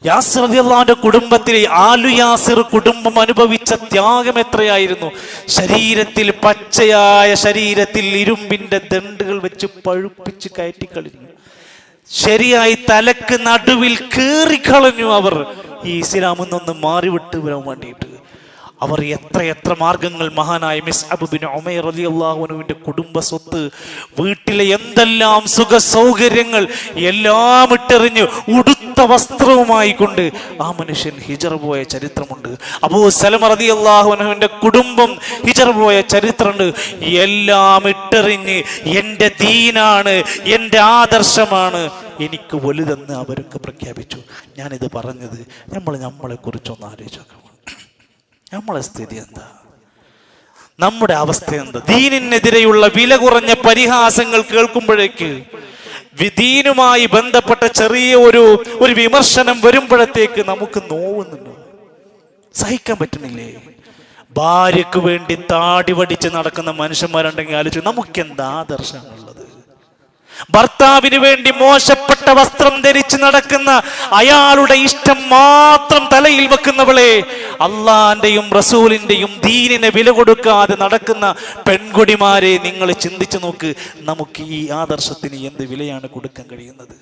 യാസിർ റളിയല്ലാഹുവിന്റെ കുടുംബത്തിൽ ആലു യാസിർ കുടുംബം അനുഭവിച്ച ത്യാഗം എത്രയായിരുന്നു. ശരീരത്തിൽ, പച്ചയായ ശരീരത്തിൽ ഇരുമ്പിന്റെ ദണ്ടുകൾ വെച്ച് പഴുപ്പിച്ച് കയറ്റിക്കളഞ്ഞു. ശരിയായി തലക്ക് നടുവിൽ കീറിക്കളഞ്ഞു അവർ, ഈ ഇസ്ലാമിൽ നിന്ന് മാറിവിട്ട് വരാൻ വേണ്ടിയിട്ട്. അവർ എത്ര മാർഗങ്ങൾ. മഹാനായ മിസ്അബ് ബിൻ ഉമൈർ റളിയല്ലാഹു അൻഹുവിന്റെ കുടുംബ സ്വത്ത്, വീട്ടിലെ എന്തെല്ലാം സുഖ സൗകര്യങ്ങൾ എല്ലാം ഇട്ടെറിഞ്ഞ് ഉടുത്ത വസ്ത്രവുമായി കൊണ്ട് ആ മനുഷ്യൻ ഹിജറ പോയ ചരിത്രമുണ്ട്. അബൂ സലമ റളിയല്ലാഹു അൻഹുവിന്റെ കുടുംബം ഹിജറ പോയ ചരിത്രമുണ്ട്. എല്ലാം ഇട്ടെറിഞ്ഞ് എൻ്റെ ദീനാണ്, എൻ്റെ ആദർശമാണ് എനിക്ക് വലുതെന്ന് അവരൊക്കെ പ്രഖ്യാപിച്ചു. ഞാനിത് പറഞ്ഞത് നമ്മളെ കുറിച്ചൊന്ന് ആലോചിച്ചു. നമ്മളെ സ്ഥിതി എന്താ? നമ്മുടെ അവസ്ഥ എന്താ? ദീനിനെതിരെയുള്ള വില കുറഞ്ഞ പരിഹാസങ്ങൾ കേൾക്കുമ്പോഴേക്ക്, ദീനുമായി ബന്ധപ്പെട്ട ചെറിയ ഒരു വിമർശനം വരുമ്പോഴത്തേക്ക് നമുക്ക് നോവുന്നുണ്ടോ? സഹിക്കാൻ പറ്റുന്നില്ലേ? ഭാര്യക്ക് വേണ്ടി താടി വടിച്ച് നടക്കുന്ന മനുഷ്യന്മാരുണ്ടെങ്കിൽ ആലോചിച്ചു, നമുക്കെന്താ ആദർശമാണുള്ളത്? ഭർത്താവിന് വേണ്ടി മോശപ്പെട്ട വസ്ത്രം ധരിച്ച് നടക്കുന്ന, അയാളുടെ ഇഷ്ടം മാത്രം തലയിൽ വെക്കുന്നവളെ, അള്ളാന്റെയും റസൂലിന്റെയും ദീനിനെ വില കൊടുക്കാതെ നടക്കുന്ന പെൺകുടിമാരെ നിങ്ങൾ ചിന്തിച്ചു നോക്ക്. നമുക്ക് ഈ ആദർശത്തിന് എന്ത് വിലയാണ് കൊടുക്കാൻ കഴിയുന്നത്?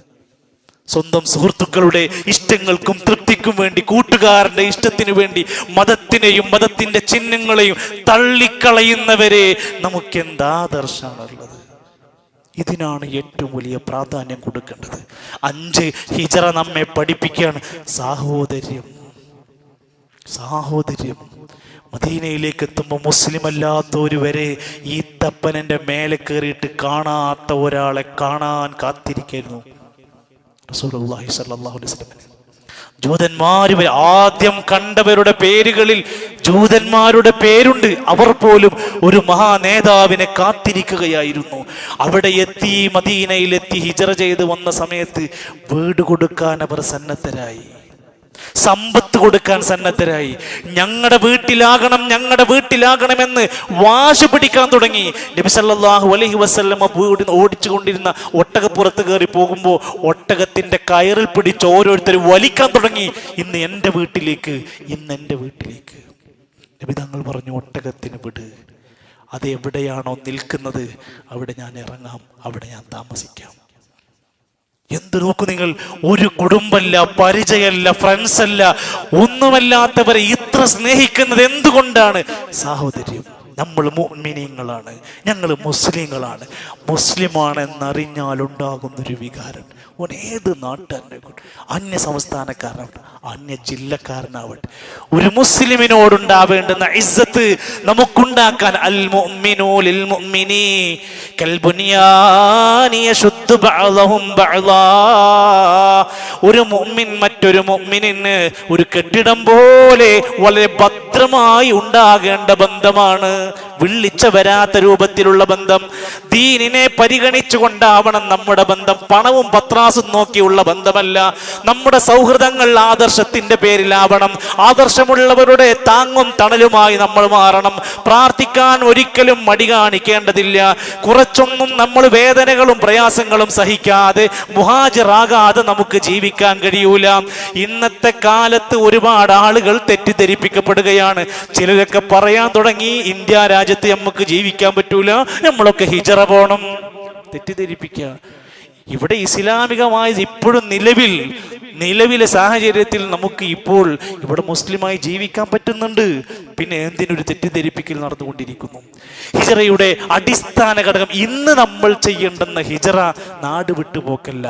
സ്വന്തം സുഹൃത്തുക്കളുടെ ഇഷ്ടങ്ങൾക്കും തൃപ്തിക്കും വേണ്ടി, കൂട്ടുകാരന്റെ ഇഷ്ടത്തിനു വേണ്ടി മതത്തിനെയും മതത്തിന്റെ ചിഹ്നങ്ങളെയും തള്ളിക്കളയുന്നവരെ നമുക്കെന്ത് ആദർശമാണുള്ളത്? ഇതിനാണ് ഏറ്റവും വലിയ പ്രാധാന്യം കൊടുക്കേണ്ടത്. 5 ഹിജറ നമ്മെ പഠിപ്പിക്കുകയാണ് സാഹോദര്യം. സാഹോദര്യം. മദീനയിലേക്ക് എത്തുമ്പോൾ മുസ്ലിം അല്ലാത്തവര് വരെ ഈ തപ്പനന്റെ മേലെ കയറിയിട്ട് കാണാത്ത ഒരാളെ കാണാൻ കാത്തിരിക്കുന്നു. റസൂലുള്ളാഹി സ്വല്ലല്ലാഹു അലൈഹി വസല്ലം ജൂതന്മാര് ആദ്യം കണ്ടവരുടെ പേരുകളിൽ ജൂതന്മാരുടെ പേരുണ്ട്. അവർ പോലും ഒരു മഹാനേതാവിനെ കാത്തിരിക്കുകയായിരുന്നു. അവിടെ എത്തി, മദീനയിലെത്തി, ഹിജറ ചെയ്ത് വന്ന സമയത്ത് വീട് കൊടുക്കാൻ അവർ സന്നദ്ധരായി, സമ്പത്ത് കൊടുക്കാൻ സന്നദ്ധരായി. ഞങ്ങളുടെ വീട്ടിലാകണമെന്ന് വാശി പിടിക്കാൻ തുടങ്ങി. നബി സല്ലല്ലാഹു അലൈഹി വസല്ലം ഓടിച്ചുകൊണ്ടിരുന്ന ഒട്ടകപ്പുറത്ത് കയറി പോകുമ്പോൾ ഒട്ടകത്തിന്റെ കയറിൽ പിടിച്ച് ഓരോരുത്തർ വലിക്കാൻ തുടങ്ങി. ഇന്ന് എൻ്റെ വീട്ടിലേക്ക്. നബി തങ്ങൾ പറഞ്ഞു, ഒട്ടകത്തിന് വിട്, അത് എവിടെയാണോ നിൽക്കുന്നത് അവിടെ ഞാൻ ഇറങ്ങാം, അവിടെ ഞാൻ താമസിക്കാം. എന്ത് നോക്കൂ നിങ്ങൾ, ഒരു കുടുംബമല്ല, പരിചയമല്ല, ഫ്രണ്ട്സ് അല്ല, ഒന്നുമല്ലാത്തവരെ ഇത്ര സ്നേഹിക്കുന്നത് എന്തുകൊണ്ടാണ്? സാഹോദര്യം. നമ്മൾ മുഅ്മിനീങ്ങളാണ്, ഞങ്ങൾ മുസ്ലിങ്ങളാണ്. മുസ്ലിമാണെന്നറിഞ്ഞാലുണ്ടാകുന്നൊരു വികാരം ഏത് നാട്ടുകാരനെ, അന്യ സംസ്ഥാനക്കാരനാവട്ടെ, അന്യ ജില്ലക്കാരനാവട്ടെ, ഒരു മുസ്ലിമിനോടുണ്ടാവേണ്ടുന്ന ഇസ്സത്ത് നമുക്കുണ്ടാക്കാൻ അൽ മുഅ്മിനൂ ലിൽ മുഅ്മിനീ കൽ ബുനിയാനി യശുദ്ദു ബഅദഹും ബഅദാ. ഒരു മുഅ്മിൻ മറ്റൊരു മുഅ്മിനിന് ഒരു കെട്ടിടം പോലെ വളരെ ഭദ്രമായി ഉണ്ടാകേണ്ട ബന്ധമാണ്. വിളിച്ച വരാത്ത രൂപത്തിലുള്ള ബന്ധം. ദീനിനെ പരിഗണിച്ചുകൊണ്ടാവണം നമ്മുടെ ബന്ധം. പണവും പത്രാസും നോക്കിയുള്ള ബന്ധമല്ല. നമ്മുടെ സൗഹൃദങ്ങൾ ആദർശത്തിന്റെ പേരിലാവണം. ആദർശമുള്ളവരുടെ താങ്ങും തണലുമായി നമ്മൾ മാറണം. പ്രാർത്ഥിക്കാൻ ഒരിക്കലും മടി കാണിക്കേണ്ടതില്ല. കുറച്ചൊന്നും നമ്മൾ വേദനകളും പ്രയാസങ്ങളും സഹിക്കാതെ മുഹാജിറാകാതെ നമുക്ക് ജീവിക്കാൻ കഴിയൂല. ഇന്നത്തെ കാലത്ത് ഒരുപാട് ആളുകൾ തെറ്റിദ്ധരിപ്പിക്കപ്പെടുകയാണ്. ചിലരൊക്കെ പറയാൻ തുടങ്ങി, ഇന്ത്യ രാജ്യത്ത് നമുക്ക് ജീവിക്കാൻ പറ്റൂല, നമ്മളൊക്കെ ഹിജറ പോണം. തെറ്റിദ്ധരിപ്പിക്കുക. ഇവിടെ ഇസ്ലാമികമായി ഇപ്പോഴും നിലവിലെ സാഹചര്യത്തിൽ നമുക്ക് ഇപ്പോൾ ഇവിടെ മുസ്ലിമായി ജീവിക്കാൻ പറ്റുന്നുണ്ട്. പിന്നെ എന്തിനൊരു തെറ്റിദ്ധരിപ്പിക്കൽ നടന്നുകൊണ്ടിരിക്കുന്നു? ഹിജറയുടെ അടിസ്ഥാന ഘടകം, ഇന്ന് നമ്മൾ ചെയ്യേണ്ടുന്ന ഹിജറ നാട് വിട്ടുപോക്കല്ല.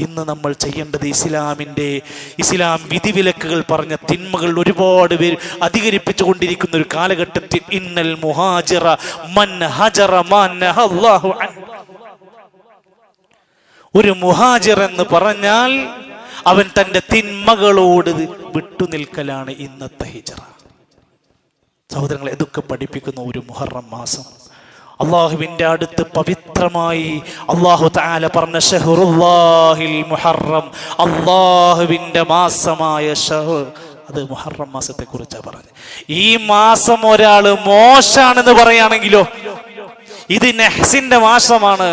ഇന്ന് നമ്മൾ ചെയ്യേണ്ടത് ഇസ്ലാം വിധിവിലക്കുകൾ പറഞ്ഞ തിന്മകൾ ഒരുപാട് പേര് അധികരിപ്പിച്ചു കൊണ്ടിരിക്കുന്ന ഒരു കാലഘട്ടത്തിൽ ഇന്നൽ മുഹാജിറ മൻ ഹജറ മാ നഹല്ലാഹു അൻ. ഒരു മുഹാജിർ എന്ന് പറഞ്ഞാൽ അവൻ തൻ്റെ തിന്മകളോട് വിട്ടുനിൽക്കലാണ് ഇന്നത്തെ ഹിജറ. സഹോദരങ്ങളെ, ഇതൊക്കെ പഠിപ്പിക്കുന്ന ഒരു മുഹറം മാസം, അള്ളാഹുവിൻ്റെ അടുത്ത് പവിത്രമായി അള്ളാഹു തആല പറഞ്ഞ ഷഹ്റുല്ലാഹിൽ മുഹറം, അള്ളാഹുവിൻ്റെ മാസമായ ഷഹർ, അത് മുഹറം മാസത്തെ കുറിച്ചാണ് പറഞ്ഞത്. ഈ മാസം ഒരാൾ മോശാണെന്ന് പറയുകയാണെങ്കിലോ, ഇത് നഹ്സിന്റെ മാസമാണ്,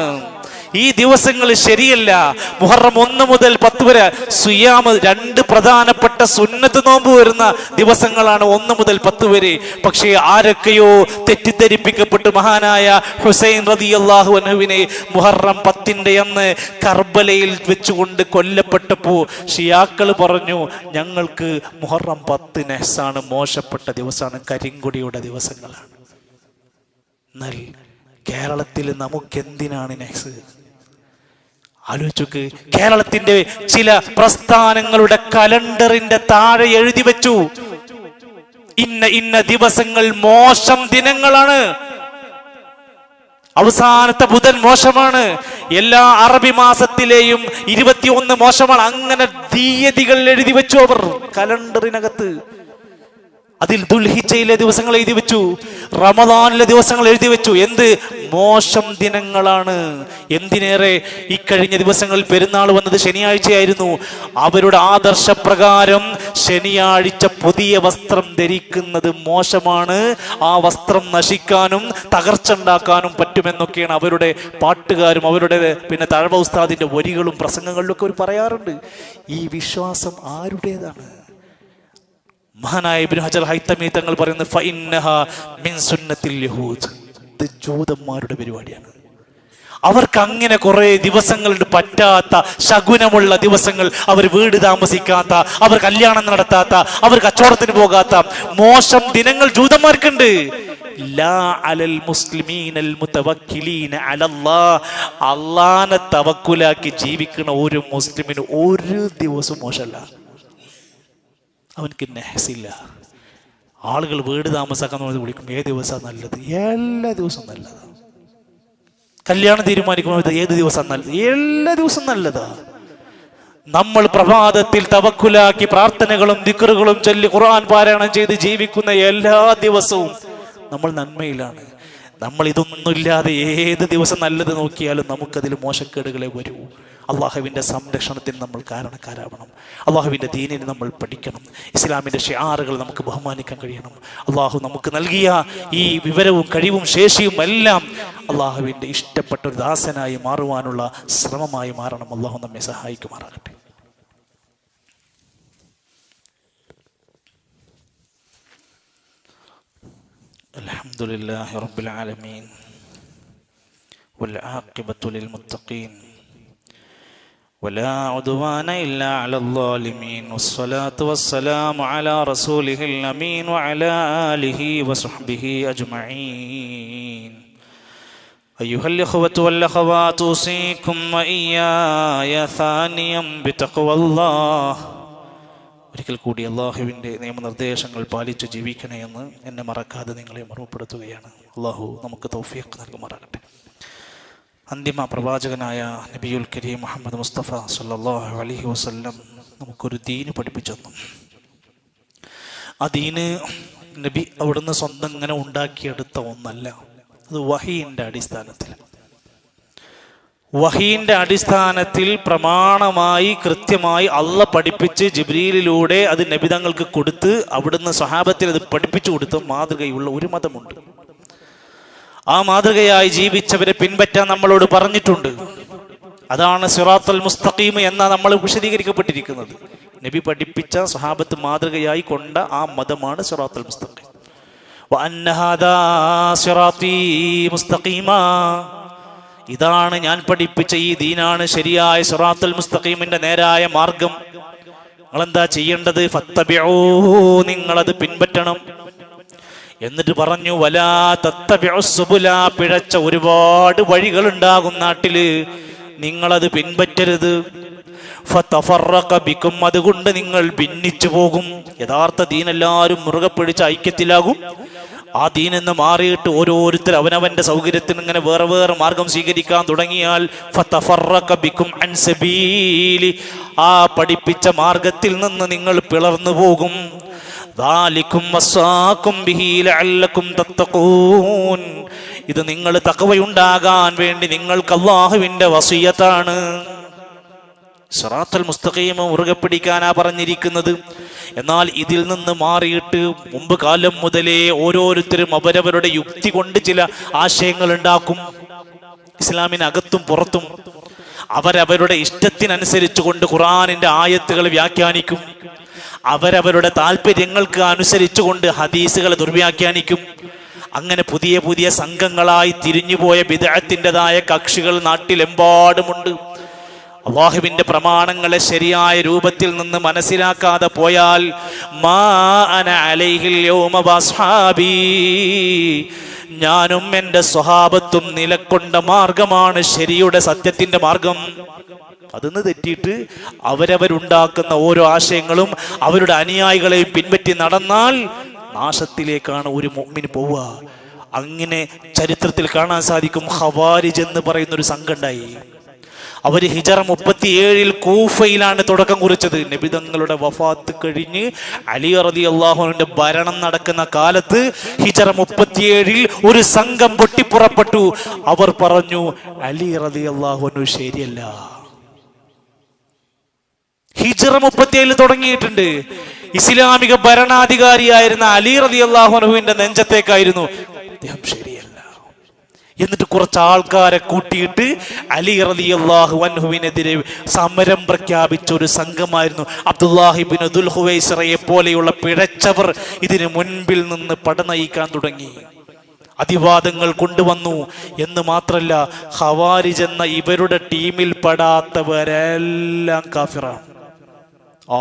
ഈ ദിവസങ്ങൾ ശരിയല്ല. മുഹറം 1 മുതൽ 10 വരെ സുയാമ്, 2 പ്രധാനപ്പെട്ട സുന്നത്ത് നോമ്പ് വരുന്ന ദിവസങ്ങളാണ് 1 മുതൽ 10 വരെ. പക്ഷേ ആരൊക്കെയോ തെറ്റിദ്ധരിപ്പിക്കപ്പെട്ട് മഹാനായ ഹുസൈൻ റളിയല്ലാഹു അൻഹുവിനെ മുഹറം 10ന്റെ അന്ന് കർബലയിൽ വെച്ചുകൊണ്ട് കൊല്ലപ്പെട്ടപ്പോൾ ഷിയാക്കൾ പറഞ്ഞു, ഞങ്ങൾക്ക് മുഹറം 10 നഹ്സാണ്, മോശപ്പെട്ട ദിവസമാണ്, കരിങ്കൊടിയുടെ ദിവസങ്ങളാണ്. എന്നാൽ കേരളത്തിൽ നമുക്കെന്തിനാണ് നഹ്സ്? ആലോചിച്ചോക്ക്. കേരളത്തിന്റെ ചില പ്രസ്ഥാനങ്ങളുടെ കലണ്ടറിന്റെ താഴെ എഴുതി വെച്ചു, ഇന്ന ദിവസങ്ങൾ മോശം ദിനങ്ങളാണ്, അവസാനത്തെ ബുധൻ മോശമാണ്, എല്ലാ അറബി മാസത്തിലെയും 21 മോശമാണ്. അങ്ങനെ തീയതികൾ എഴുതി വെച്ചു അവർ കലണ്ടറിനകത്ത്. അതിൽ ദുൽഹിജ്ജയിലെ ദിവസങ്ങൾ എഴുതി വെച്ചു, റമദാനിലെ ദിവസങ്ങൾ എഴുതി വെച്ചു. എന്ത് മോശം ദിനങ്ങളാണ്. എന്തിനേറെ ഇക്കഴിഞ്ഞ ദിവസങ്ങളിൽ പെരുന്നാൾ വന്നത് ശനിയാഴ്ചയായിരുന്നു. അവരുടെ ആദർശപ്രകാരം ശനിയാഴ്ച പുതിയ വസ്ത്രം ധരിക്കുന്നത് മോശമാണ്, ആ വസ്ത്രം നശിക്കാനും തകർച്ച ഉണ്ടാക്കാനും പറ്റുമെന്നൊക്കെയാണ് അവരുടെ പാട്ടുകാരും അവരുടെ പിന്നെ തഴവ ഉസ്താദിന്റെ വരികളും പ്രസംഗങ്ങളിലൊക്കെ അവർ പറയാറുണ്ട്. ഈ വിശ്വാസം ആരുടേതാണ്? മഹാനായ ഇബ്നു ഹജർ ഹൈതമി തങ്ങൾ പറയുന്നത് ഫഇന്നഹാ മിൻ സുന്നത്തിൽ യഹൂദ്, ഇത് ജൂതന്മാരുടെ പരിപാടിയാണ്. അവർക്ക് അങ്ങനെ കുറെ ദിവസങ്ങളുണ്ട്, പറ്റാത്ത ശകുനമുള്ള ദിവസങ്ങൾ. അവർ വീട് താമസിക്കാത്ത, അവർ കല്യാണം നടത്താത്ത, അവർ കച്ചവടത്തിന് പോകാത്ത മോശം ദിനങ്ങൾ ജൂതന്മാർക്കുണ്ട്. ലാ അലൽ മുസ്ലിമീനൽ മുതവക്കിലീന അലല്ലാഹ്, അല്ലാഹനെ തവക്കുലാക്കി ജീവിക്കുന്ന ഒരു മുസ്ലിമിന് ഒരു ദിവസം മോശമല്ല. അവനക്ക് നെഹ്സില്ല. ആളുകൾ വീട് താമസാക്കാൻ വിളിക്കും, ഏത് ദിവസമാണ് നല്ലത്? എല്ലാ ദിവസവും നല്ലതാ. കല്യാണം തീരുമാനിക്കുമ്പോൾ ഏത് ദിവസം നല്ലത്? എല്ലാ ദിവസവും നല്ലതാ. നമ്മൾ പ്രഭാതത്തിൽ തവക്കുലാക്കി പ്രാർത്ഥനകളും ദിക്റുകളും ചൊല്ലി ഖുർആൻ പാരായണം ചെയ്ത് ജീവിക്കുന്ന എല്ലാ ദിവസവും നമ്മൾ നന്മയിലാണ്. നമ്മൾ ഇതൊന്നുമില്ലാതെ ഏത് ദിവസം നല്ലത് നോക്കിയാലും നമുക്കതിൽ മോശക്കേടുകളെ വരൂ. അള്ളാഹുവിൻ്റെ സംരക്ഷണത്തിന് നമ്മൾ കാരണക്കാരാവണം. അള്ളാഹുവിൻ്റെ ദീനിനെ നമ്മൾ പഠിക്കണം. ഇസ്ലാമിൻ്റെ ഷിആറുകൾ നമുക്ക് ബഹുമാനിക്കാൻ കഴിയണം. അള്ളാഹു നമുക്ക് നൽകിയ ഈ വിവരവും കഴിവും ശേഷിയും എല്ലാം അള്ളാഹുവിൻ്റെ ഇഷ്ടപ്പെട്ട ഒരു ദാസനായി മാറുവാനുള്ള ശ്രമമായി മാറണം. അള്ളാഹു നമ്മെ സഹായിക്കുമാറാകട്ടെ. അൽഹംദുലില്ലാഹി റബ്ബിൽ ആലമീൻ വൽ ആഖിബത്തു ലിൽ മുത്തഖീൻ ولا عدوان إلا على الظالمين والصلاة والسلام على رسوله الأمين وعلى آله وصحبه أجمعين. أيها الإخوة والأخوات أوصيكم وإياي ثانيا بتقوى الله. ഒരിക്കൽ കൂടി അള്ളാഹുവിൻ്റെ നിയമനിർദ്ദേശങ്ങൾ പാലിച്ച് ജീവിക്കണമെന്ന് എന്നെ മറക്കാതെ നിങ്ങളെ ഓർമ്മപ്പെടുത്തുകയാണ്. അള്ളാഹു നമുക്ക് തൗഫീഖ് നൽകുമാറാകട്ടെ. അന്തിമ പ്രവാചകനായ നബിയുൽ കരീം മുഹമ്മദ് മുസ്തഫ സല്ലല്ലാഹു അലൈഹി വസല്ലം നമുക്കൊരു ദീന് പഠിപ്പിച്ചു തന്നു. ആ ദീന് നബി അവിടുന്ന് സ്വന്തം ഇങ്ങനെ ഉണ്ടാക്കിയെടുത്ത ഒന്നല്ല. അത് വഹീന്റെ അടിസ്ഥാനത്തിൽ പ്രമാണമായി കൃത്യമായി അള്ളാഹ് പഠിപ്പിച്ച് ജിബ്രീലിലൂടെ അത് നബി തങ്ങൾക്ക് കൊടുത്ത് അവിടുന്ന് സ്വഹാബത്തിൽ അത് പഠിപ്പിച്ചു കൊടുത്ത മാതൃകയുള്ള ഒരു മതമുണ്ട്. ആ മാതൃകയായി ജീവിച്ചവരെ പിൻപറ്റാൻ നമ്മളോട് പറഞ്ഞിട്ടുണ്ട്. അതാണ് സിറാത്തുൽ മുസ്തഖീം എന്ന നമ്മൾ വിശദീകരിക്കപ്പെട്ടിരിക്കുന്നത്. നബി പഠിപ്പിച്ച സ്വഹാബത്ത് മാതൃകയായി കൊണ്ട ആ മതമാണ് സിറാത്തുൽ മുസ്തഖീം. വഅന്ന ഹാദാ സിറാത്തീ മുസ്തഖീമാ, ഇതാണ് ഞാൻ പഠിപ്പിച്ച ഈ ദീനാണ് ശരിയായ സിറാത്തുൽ മുസ്തഖീമിന്റെ നേരായ മാർഗം. നിങ്ങളെന്താ ചെയ്യേണ്ടത്? ഫത്തബിഊ, നിങ്ങളത് പിൻപറ്റണം. എന്നിട്ട് പറഞ്ഞു വലാ തത്തബിഉസ് സുബുല, പിഴച്ച ഒരുപാട് വഴികൾ ഉണ്ടാകും നാട്ടില്, നിങ്ങളത് പിൻപറ്റരുത്. ഫതഫറഖ ബിക്കും, അതുകൊണ്ട് നിങ്ങൾ ഭിന്നിച്ചു പോകും. യഥാർത്ഥ ദീൻ എല്ലാവരും മുറുകെ പിടിച്ച ഐക്യത്തിലാകും. ആ ദീനെന്ന് മാറിയിട്ട് ഓരോരുത്തർ അവനവന്റെ സൗകര്യത്തിന് ഇങ്ങനെ വേറെ വേറെ മാർഗം സ്വീകരിക്കാൻ തുടങ്ങിയാൽ ഫതഫറഖ ബിക്കും അൻ സബീലി, ആ പഠിപ്പിച്ച മാർഗത്തിൽ നിന്ന് നിങ്ങൾ പിളർന്നു പോകും. ഇത് നിങ്ങൾ തഖ്വയുണ്ടാകാൻ വേണ്ടി നിങ്ങൾക്ക് അല്ലാഹുവിന്റെ വസിയത്താണ്. സിറാത്തുൽ മുസ്തഖീം മുറുകെ പിടിക്കാനാ പറഞ്ഞിരിക്കുന്നത്. എന്നാൽ ഇതിൽ നിന്ന് മാറിയിട്ട് മുമ്പ് കാലം മുതലേ ഓരോരുത്തരും അവരവരുടെ യുക്തി കൊണ്ട് ചില ആശയങ്ങൾ ഉണ്ടാക്കും. ഇസ്ലാമിനകത്തും പുറത്തും അവരവരുടെ ഇഷ്ടത്തിനനുസരിച്ച് കൊണ്ട് ഖുർആനിന്റെ ആയത്തുകൾ വ്യാഖ്യാനിക്കും. അവരവരുടെ താല്പര്യങ്ങൾക്ക് അനുസരിച്ചുകൊണ്ട് ഹദീസുകൾ ദുർവ്യാഖ്യാനിക്കും. അങ്ങനെ പുതിയ പുതിയ സംഘങ്ങളായി തിരിഞ്ഞുപോയ ബിദ്അത്തിൻ്റെതായ കക്ഷികൾ നാട്ടിലെമ്പാടുമുണ്ട്. അല്ലാഹുവിന്റെ പ്രമാണങ്ങളെ ശരിയായ രൂപത്തിൽ നിന്ന് മനസ്സിലാക്കാതെ പോയാൽ മാ അന അലൈഹിൽ യൗമ വസ്ഹാബി, ഞാനും എൻ്റെ സ്വഹാബത്തും നിലക്കൊണ്ട മാർഗമാണ് ശരിയുടെ സത്യത്തിന്റെ മാർഗം. അതിന്ന് തെറ്റിയിട്ട് അവരവരുണ്ടാക്കുന്ന ഓരോ ആശയങ്ങളും അവരുടെ അനുയായികളെയും പിൻപറ്റി നടന്നാൽ നാശത്തിലേക്കാണ് ഒരു മുഅ്മിന് പോവുക. അങ്ങനെ ചരിത്രത്തിൽ കാണാൻ സാധിക്കും. ഖവാരിജ് എന്ന് പറയുന്ന ഒരു സംഘം ഉണ്ടായി. അവർ ഹിജറ 37 കൂഫയിലാണ് തുടക്കം കുറിച്ചത്. നബി തങ്ങളുടെ വഫാത്ത് കഴിഞ്ഞ് അലി റളിയല്ലാഹു അൻഹുവിന്റെ ഭരണം നടക്കുന്ന കാലത്ത് ഹിജറ 37 ഒരു സംഘം പൊട്ടിപ്പുറപ്പെട്ടു. അവർ പറഞ്ഞു, അലി റളിയല്ലാഹു അൻഹു ശരിയല്ല. ഹിജറ 37 തുടങ്ങിയിട്ടുണ്ട്. ഇസ്ലാമിക ഭരണാധികാരിയായിരുന്ന അലി റളിയല്ലാഹു അൻഹുവിന്റെ നെഞ്ചത്തേക്കായിരുന്നു അദ്ദേഹം ശരിയല്ല. എന്നിട്ട് കുറച്ച് ആൾക്കാരെ കൂട്ടിയിട്ട് അലി റളിയല്ലാഹു അൻഹുവിനെതിരെ സമരം പ്രഖ്യാപിച്ച ഒരു സംഘമായിരുന്നു. അബ്ദുല്ലാഹി ഇബ്നു ദുൽഹുവൈസിറയെ പോലെയുള്ള പിഴച്ചവർ ഇതിന് മുൻപിൽ നിന്ന് പടനയിക്കാൻ തുടങ്ങി. അതിവാദങ്ങൾ കൊണ്ടുവന്നു എന്ന് മാത്രല്ല, ഖവാരിജ് എന്ന ഇവരുടെ ടീമിൽ പെടാത്തവരെല്ലാം കാഫിറാണ്.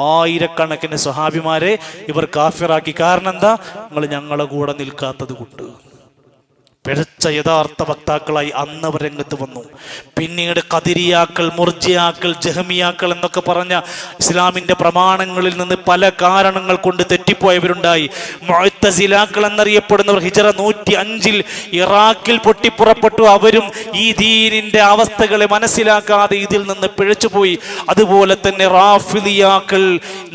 ആയിരക്കണക്കിന് സ്വഹാബിമാരെ ഇവർ കാഫിറാക്കി. കാരണം എന്താ? നിങ്ങൾ ഞങ്ങളെ കൂടെ നിൽക്കാത്തത് കൊണ്ട്. പിഴച്ച യഥാർത്ഥ വക്താക്കളായി അന്ന് അവർ രംഗത്ത് വന്നു. പിന്നീട് ഖദരിയാക്കൾ, മുർജിയാക്കൾ, ജഹമിയാക്കൾ എന്നൊക്കെ പറഞ്ഞ ഇസ്ലാമിന്റെ പ്രമാണങ്ങളിൽ നിന്ന് പല കാരണങ്ങൾ കൊണ്ട് തെറ്റിപ്പോയവരുണ്ടായി. മുഅ്തസിലാക്കൾ എന്നറിയപ്പെടുന്നവർ ഹിജറ 105 ഇറാഖിൽ പൊട്ടിപ്പുറപ്പെട്ടു. അവരും ഈ ദീനിന്റെ അവസ്ഥകളെ മനസ്സിലാക്കാതെ ഇതിൽ നിന്ന് പിഴച്ചുപോയി. അതുപോലെ തന്നെ റാഫിദിയാക്കൾ,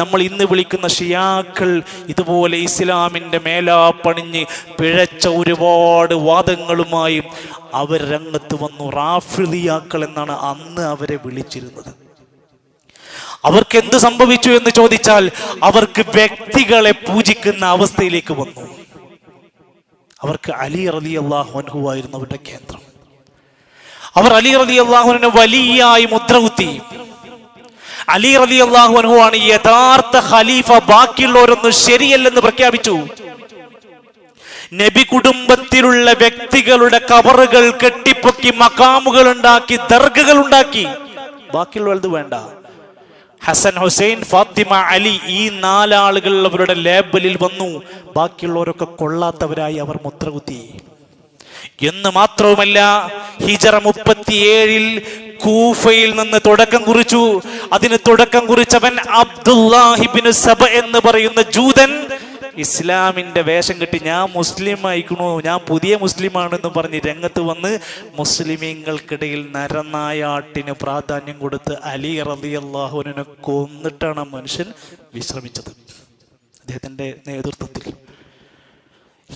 നമ്മൾ ഇന്ന് വിളിക്കുന്ന ഷിയാക്കൾ, ഇതുപോലെ ഇസ്ലാമിന്റെ മേലാപ്പണിഞ്ഞ് പിഴച്ച ഒരുപാട് വാദങ്ങളുമായി അവർ രംഗത്ത് വന്നു. റാഫിദിയാക്കൾ എന്നാണ് അന്ന് അവരെ വിളിച്ചിരുന്നത്. അവർക്ക് എന്ത് സംഭവിച്ചു എന്ന് ചോദിച്ചാൽ, അവർക്ക് വ്യക്തികളെ പൂജിക്കുന്ന അവസ്ഥയിലേക്ക് വന്നു. അവർക്ക് അലി റളിയല്ലാഹു അൻഹു ആയിരുന്നു അവരുടെ കേന്ദ്രം. അവർ അലി റളിയല്ലാഹു അൻഹുവിനെ വലിയായി മുദ്ര കുത്തി. അലി റളിയല്ലാഹു അൻഹു ആണ് യഥാർത്ഥ ഖലീഫ, ബാക്കിയുള്ളവരൊന്നും ശരിയല്ലെന്ന് പ്രഖ്യാപിച്ചു. നബി കുടുംബത്തിലുള്ള വ്യക്തികളുടെ കബറുകൾ കെട്ടിപ്പൊക്കി മഖാമുകൾ ഉണ്ടാക്കി, ദർഗകൾ ഉണ്ടാക്കി. ബാക്കിയുള്ളത് വേണ്ട. ഹസൻ, ഹുസൈൻ, ഫാത്തിമ, അലി, ഈ 4 ആളുകൾ അവരുടെ ലേബലിൽ വന്നു. ബാക്കിയുള്ളവരൊക്കെ കൊള്ളാത്തവരായി അവർ മുദ്രകുത്തി. എന്ന് മാത്രവുമല്ല, ഹിജറ 37 കൂഫയിൽ നിന്ന് തുടക്കം കുറിച്ചു. അതിന് തുടക്കം കുറിച്ചവൻ അബ്ദുല്ലാഹി ഇബ്നു സബ എന്ന് പറയുന്ന ജൂതൻ ഇസ്ലാമിന്റെ വേഷം കെട്ടി ഞാൻ മുസ്ലിം ആയിക്കണു, ഞാൻ പുതിയ മുസ്ലിമാണെന്ന് പറഞ്ഞ് രംഗത്ത് വന്ന് മുസ്ലിമീങ്ങൾക്കിടയിൽ നരനായാട്ടിന് പ്രാധാന്യം കൊടുത്ത് അലി റളിയല്ലാഹു അൻഹുവിനെ കൊന്നിട്ടാണ് ആ മനുഷ്യൻ വിശ്രമിച്ചത്. അദ്ദേഹത്തിന്റെ നേതൃത്വത്തിൽ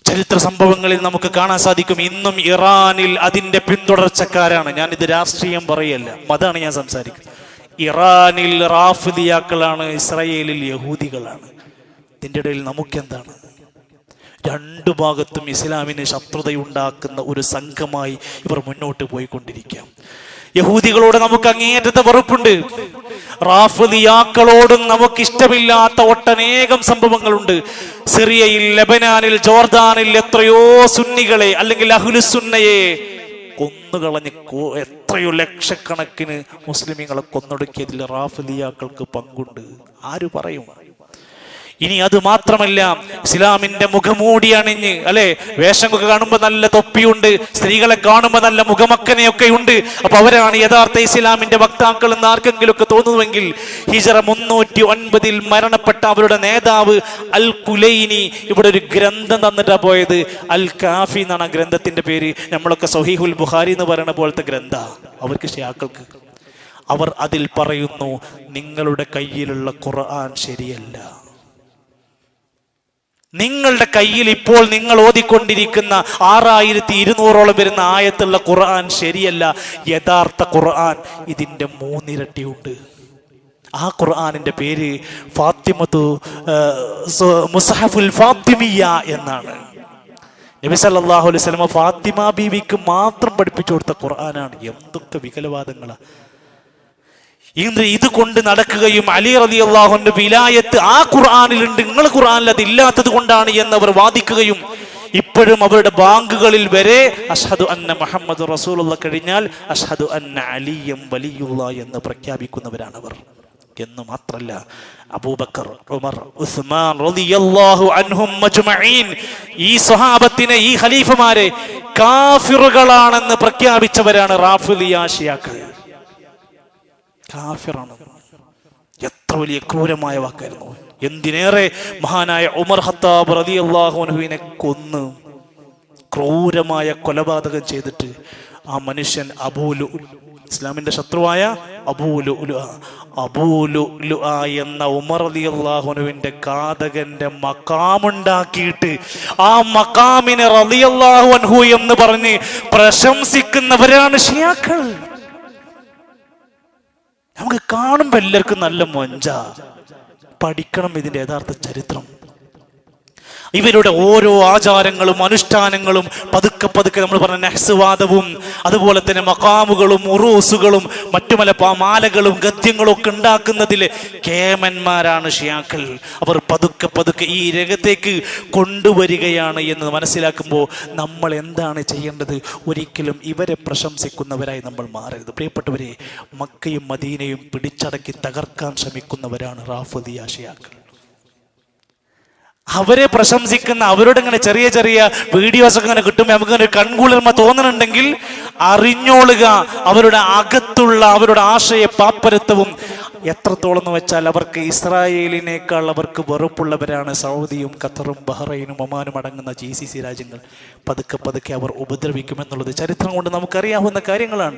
ചരിത്ര സംഭവങ്ങളിൽ നമുക്ക് കാണാൻ സാധിക്കും. ഇന്നും ഇറാനിൽ അതിന്റെ പിന്തുടർച്ചക്കാരാണ്. ഞാനിത് രാഷ്ട്രീയം പറയല്ല, മതമാണ് ഞാൻ സംസാരിക്കുന്നത്. ഇറാനിൽ റാഫിദിയാക്കളാണ്, ഇസ്രായേലിൽ യഹൂദികളാണ്. ഇതിൻ്റെ ഇടയിൽ നമുക്കെന്താണ്? രണ്ടു ഭാഗത്തും ഇസ്ലാമിന് ശത്രുതയുണ്ടാക്കുന്ന ഒരു സംഘമായി ഇവർ മുന്നോട്ട് പോയിക്കൊണ്ടിരിക്കാം. യഹൂദികളോട് നമുക്ക് അങ്ങേയറ്റത്തെ വെറുപ്പുണ്ട്. റാഫിദിയാക്കളോടും നമുക്ക് ഇഷ്ടമില്ലാത്ത ഒട്ടനേകം സംഭവങ്ങളുണ്ട്. സിറിയയിൽ, ലെബനാനിൽ, ജോർദാനിൽ എത്രയോ സുന്നികളെ അല്ലെങ്കിൽ അഹ്ലുസുന്നയെ കൊന്നുകളഞ്ഞ് എത്രയോ ലക്ഷക്കണക്കിന് മുസ്ലിമീങ്ങളെ കൊന്നൊടുക്കിയതിൽ റാഫിദിയാക്കൾക്ക് പങ്കുണ്ട്. ആര് പറയും? ഇനി അത് മാത്രമല്ല, ഇസ്ലാമിന്റെ മുഖമൂടി അണിഞ്ഞ് അല്ലെ, വേഷമൊക്കെ കാണുമ്പോൾ നല്ല തൊപ്പിയുണ്ട്, സ്ത്രീകളെ കാണുമ്പോൾ നല്ല മുഖമക്കനെയൊക്കെ ഉണ്ട്. അപ്പൊ അവരാണ് യഥാർത്ഥ ഇസ്ലാമിന്റെ വക്താക്കൾ എന്ന് ആർക്കെങ്കിലും ഒക്കെ തോന്നുന്നുവെങ്കിൽ, ഹിജറ 309 മരണപ്പെട്ട അവരുടെ നേതാവ് അൽ കുലൈനി ഇവിടെ ഒരു ഗ്രന്ഥം തന്നിട്ടാ പോയത്. അൽ കാഫി എന്നാണ് ആ ഗ്രന്ഥത്തിന്റെ പേര്. നമ്മളൊക്കെ സഹീഹുൽ ബുഖാരി എന്ന് പറയുന്ന പോലത്തെ ഗ്രന്ഥ അവർക്ക് ഷിയാക്കൾക്ക്. അവർ അതിൽ പറയുന്നു, നിങ്ങളുടെ കയ്യിലുള്ള ഖുർആൻ ശരിയല്ല. നിങ്ങളുടെ കയ്യിൽ ഇപ്പോൾ നിങ്ങൾ ഓതിക്കൊണ്ടിരിക്കുന്ന 6200ഓളം വരുന്ന ആയത്തുള്ള ഖുർആൻ ശരിയല്ല. യഥാർത്ഥ ഖുർആൻ ഇതിന്റെ 3 ഇരട്ടിയുണ്ട്. ആ ഖുർആനിന്റെ പേര് ഫാത്തിമത്തു മുസ്ഹഫുൽ ഫാത്തിമിയ എന്നാണ്. നബി സല്ലല്ലാഹു അലൈഹി വസല്ലം ഫാത്തിമ ബീവിക്ക് മാത്രം പഠിപ്പിച്ചു കൊടുത്ത ഖുർആനാണ്. എന്തൊക്കെ വികലവാദങ്ങളാ! ഇത് കൊണ്ട് നടക്കുകയും അലി റളിയല്ലാഹു അൻഹു വിലായത്ത് ആ ഖുർആനിലുണ്ട്, നിങ്ങൾ ഖുർആനിൽ അത് ഇല്ലാത്തത് കൊണ്ടാണ് എന്നവർ വാദിക്കുകയും ഇപ്പോഴും അവരുടെ ബാങ്കുകളിൽ വരെ അഷ്ഹദു അന്ന മുഹമ്മദ് റസൂലുള്ളാഹി കഴിഞ്ഞാൽ അഷ്ഹദു അന്ന അലിയം വലിയുള്ളാഹി എന്ന് പ്രഖ്യാപിക്കുന്നവരാണ് അവർ. എന്ന് മാത്രല്ല, അബൂബക്കർ, ഉമർ, ഉസ്മാൻ റളിയല്ലാഹു അൻഹും അജ്മഈൻ, ഈ സ്വഹാബത്തിനെ, ഈ ഖലീഫമാരെ കാഫിറുകളാണെന്ന് പ്രഖ്യാപിച്ചവരാണ് റാഫിദിയ ശിയാക്കൾ. കാഫിറാണ്. എത്ര വലിയ ക്രൂരമായ വാക്കായിരുന്നു! എന്തിനേറെ മഹാനായ ഉമർ ഖത്താബ് റളിയല്ലാഹു അൻഹുവിനെ കൊന്ന് ക്രൂരമായ കൊലപാതകം ചെയ്തിട്ട് ആ മനുഷ്യൻ ഇസ്ലാമിന്റെ ശത്രുവായ അബൂ ലുഅ്ലുഅ എന്ന ഉമർ റളിയല്ലാഹു അൻഹുവിന്റെ ഘാതകന്റെ മഖാമുണ്ടാക്കിയിട്ട് ആ മഖാമിനെ റളിയല്ലാഹു അൻഹു എന്ന് പറഞ്ഞ് പ്രശംസിക്കുന്നവരാണ് ഷിയാക്കൾ. നമുക്ക് കാണുമ്പോൾ എല്ലാവർക്കും നല്ല മൊഞ്ച. പഠിക്കണം ഇതിന്റെ യഥാർത്ഥ ചരിത്രം. ഇവരുടെ ഓരോ ആചാരങ്ങളും അനുഷ്ഠാനങ്ങളും പതുക്കെ പതുക്കെ നമ്മൾ പറഞ്ഞ നഹ്സ്വാദവും അതുപോലെ തന്നെ മഖാമുകളും ഉറൂസുകളും മറ്റു മാലകളും ഗദ്യങ്ങളും ഒക്കെ ഉണ്ടാക്കുന്നതിൽ കേമന്മാരാണ് ഷിയാക്കൾ. അവർ പതുക്കെ പതുക്കെ ഈ രംഗത്തേക്ക് കൊണ്ടുവരികയാണ് എന്ന് മനസ്സിലാക്കുമ്പോൾ നമ്മൾ എന്താണ് ചെയ്യേണ്ടത്? ഒരിക്കലും ഇവരെ പ്രശംസിക്കുന്നവരായി നമ്മൾ മാറരുത്. പ്രിയപ്പെട്ടവരെ, മക്കയും മദീനയും പിടിച്ചടക്കി തകർക്കാൻ ശ്രമിക്കുന്നവരാണ് റാഫിദിയ ഷിയാക്കൾ. അവരെ പ്രശംസിക്കുന്ന അവരോട് ഇങ്ങനെ ചെറിയ ചെറിയ വീഡിയോസ് ഒക്കെ ഇങ്ങനെ കിട്ടുമ്പോൾ നമുക്ക് ഒരു കൺകുളിർമ തോന്നുന്നുണ്ടെങ്കിൽ അറിഞ്ഞോളുക അവരുടെ അകത്തുള്ള അവരുടെ ആശയ പാപ്പരത്വവും എത്രത്തോളം എന്ന് വെച്ചാൽ അവർക്ക് ഇസ്രായേലിനേക്കാൾ അവർക്ക് വെറുപ്പുള്ളവരാണ് സൗദിയും ഖത്തറും ബഹ്റൈനും ഒമാനും അടങ്ങുന്ന GCC രാജ്യങ്ങൾ. പതുക്കെ പതുക്കെ അവർ ഉപദ്രവിക്കുമെന്നുള്ളത് ചരിത്രം കൊണ്ട് നമുക്കറിയാവുന്ന കാര്യങ്ങളാണ്.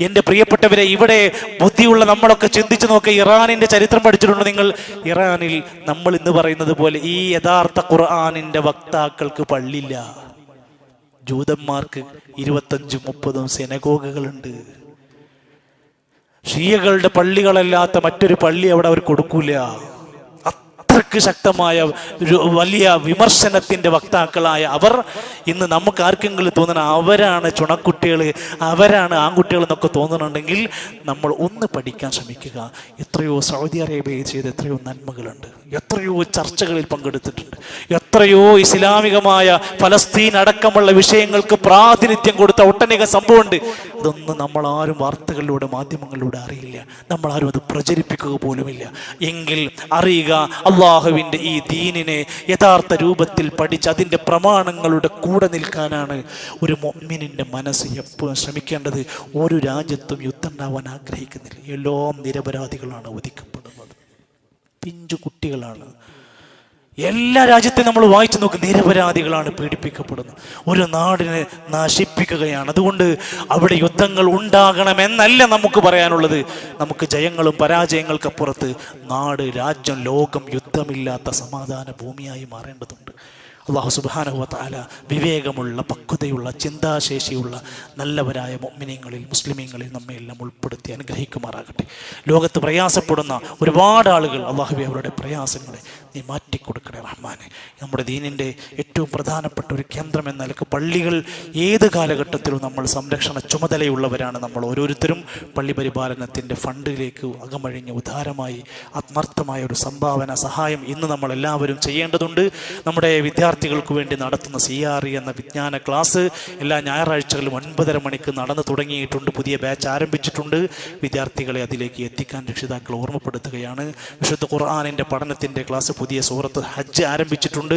എൻ്റെ പ്രിയപ്പെട്ടവരെ, ഇവിടെ ബുദ്ധിയുള്ള നമ്മളൊക്കെ ചിന്തിച്ചു നോക്കുക. ഇറാനിന്റെ ചരിത്രം പഠിച്ചിട്ടുണ്ടോ നിങ്ങൾ? ഇറാനിൽ നമ്മൾ ഇന്ന് പറയുന്നത് പോലെ ഈ യഥാർത്ഥ ഖുർആനിന്റെ വക്താക്കൾക്ക് പള്ളിയില്ല. ജൂതന്മാർക്ക് 25-30 സിനഗോഗുകളുണ്ട്. ഷിയകളുടെ പള്ളികളല്ലാത്ത മറ്റൊരു പള്ളി അവിടെ അവർ കൊടുക്കൂല. അത്രക്ക് ശക്തമായ വലിയ വിമർശനത്തിന്റെ വക്താക്കളായ അവർ ഇന്ന് നമുക്ക് ആർക്കെങ്കിലും തോന്നണം അവരാണ് ചുണക്കുട്ടികൾ, അവരാണ് ആൺകുട്ടികൾ എന്നൊക്കെ തോന്നുന്നുണ്ടെങ്കിൽ നമ്മൾ ഒന്ന് പഠിക്കാൻ ശ്രമിക്കുക. എത്രയോ സൗദി അറേബ്യയിൽ ചെയ്ത എത്രയോ നന്മകളുണ്ട്, എത്രയോ ചർച്ചകളിൽ പങ്കെടുത്തിട്ടുണ്ട്, എത്രയോ ഇസ്ലാമികമായ ഫലസ്തീൻ അടക്കമുള്ള വിഷയങ്ങൾക്ക് പ്രാതിനിധ്യം കൊടുത്ത ഒട്ടനേകം സംഭവമുണ്ട്. അതൊന്നും നമ്മളാരും വാർത്തകളിലൂടെ മാധ്യമങ്ങളിലൂടെ അറിയില്ല, നമ്മളാരും അത് പ്രചരിപ്പിക്കുക പോലുമില്ല. എങ്കിൽ അറിയുക, അള്ളാഹുവിൻ്റെ ഈ ദീനിനെ യഥാർത്ഥ രൂപത്തിൽ പഠിച്ച് അതിൻ്റെ പ്രമാണങ്ങളുടെ കൂടെ നിൽക്കാനാണ് ഒരു മുഅ്മിനിൻ്റെ മനസ്സ് എപ്പോഴും ശ്രമിക്കേണ്ടത്. ഒരു രാജ്യത്തും യുദ്ധം ഉണ്ടാവാൻ ആഗ്രഹിക്കുന്നില്ല. എല്ലാം നിരപരാധികളാണ് വധിക്കപ്പെടുന്നത്, പിഞ്ചു കുട്ടികളാണ്. എല്ലാ രാജ്യത്തെയും നമ്മൾ വായിച്ചു നോക്കും, നിരപരാധികളാണ് പീഡിപ്പിക്കപ്പെടുന്നത്. ഒരു നാടിനെ നശിപ്പിക്കുകയാണ്. അതുകൊണ്ട് അവിടെ യുദ്ധങ്ങൾ ഉണ്ടാകണമെന്നല്ല നമുക്ക് പറയാനുള്ളത്. നമുക്ക് ജയങ്ങളും പരാജയങ്ങൾക്കപ്പുറത്ത് നാട്, രാജ്യം, ലോകം യുദ്ധമില്ലാത്ത സമാധാന ഭൂമിയായി മാറേണ്ടതുണ്ട്. അല്ലാഹു സുബ്ഹാനഹു വ തആല വിവേകമുള്ള, പക്വതയുള്ള, ചിന്താശേഷിയുള്ള നല്ലവരായ മുഅ്മിനീങ്ങളിൽ, മുസ്ലിമീങ്ങളിൽ നമ്മെ എല്ലാം ഉൾപ്പെടുത്തി അനുഗ്രഹിക്കുമാറാകട്ടെ. ലോകത്ത് പ്രയാസപ്പെടുന്ന ഒരുപാട് ആളുകൾ, അല്ലാഹുവേ അവരുടെ പ്രയാസങ്ങളെ നീ മാറ്റിക്കൊടുക്കണേ റഹ്മാനെ. നമ്മുടെ ദീനിൻ്റെ ഏറ്റവും പ്രധാനപ്പെട്ട ഒരു കേന്ദ്രം എന്ന നിലക്ക് പള്ളികൾ ഏത് കാലഘട്ടത്തിലും നമ്മൾ സംരക്ഷണ ചുമതലയുള്ളവരാണ്. നമ്മൾ ഓരോരുത്തരും പള്ളി പരിപാലനത്തിൻ്റെ ഫണ്ടിലേക്ക് അകമഴിഞ്ഞ് ഉദാരമായി ആത്മാർത്ഥമായ ഒരു സംഭാവന, സഹായം ഇന്ന് നമ്മളെല്ലാവരും ചെയ്യേണ്ടതുണ്ട്. നമ്മുടെ വിദ്യാർത്ഥികൾക്ക് വേണ്ടി നടത്തുന്ന CRE എന്ന വിജ്ഞാന ക്ലാസ് എല്ലാ ഞായറാഴ്ചകളിലും 9:30 മണിക്ക് നടന്നു തുടങ്ങിയിട്ടുണ്ട്. പുതിയ ബാച്ച് ആരംഭിച്ചിട്ടുണ്ട്. വിദ്യാർത്ഥികളെ അതിലേക്ക് എത്തിക്കാൻ രക്ഷിതാക്കൾ ഓർമ്മപ്പെടുത്തുകയാണ്. വിശുദ്ധ ഖുർആനിൻ്റെ പഠനത്തിൻ്റെ ക്ലാസ്, പുതിയ സൂറത്ത് ഹജ്ജ് ആരംഭിച്ചിട്ടുണ്ട്.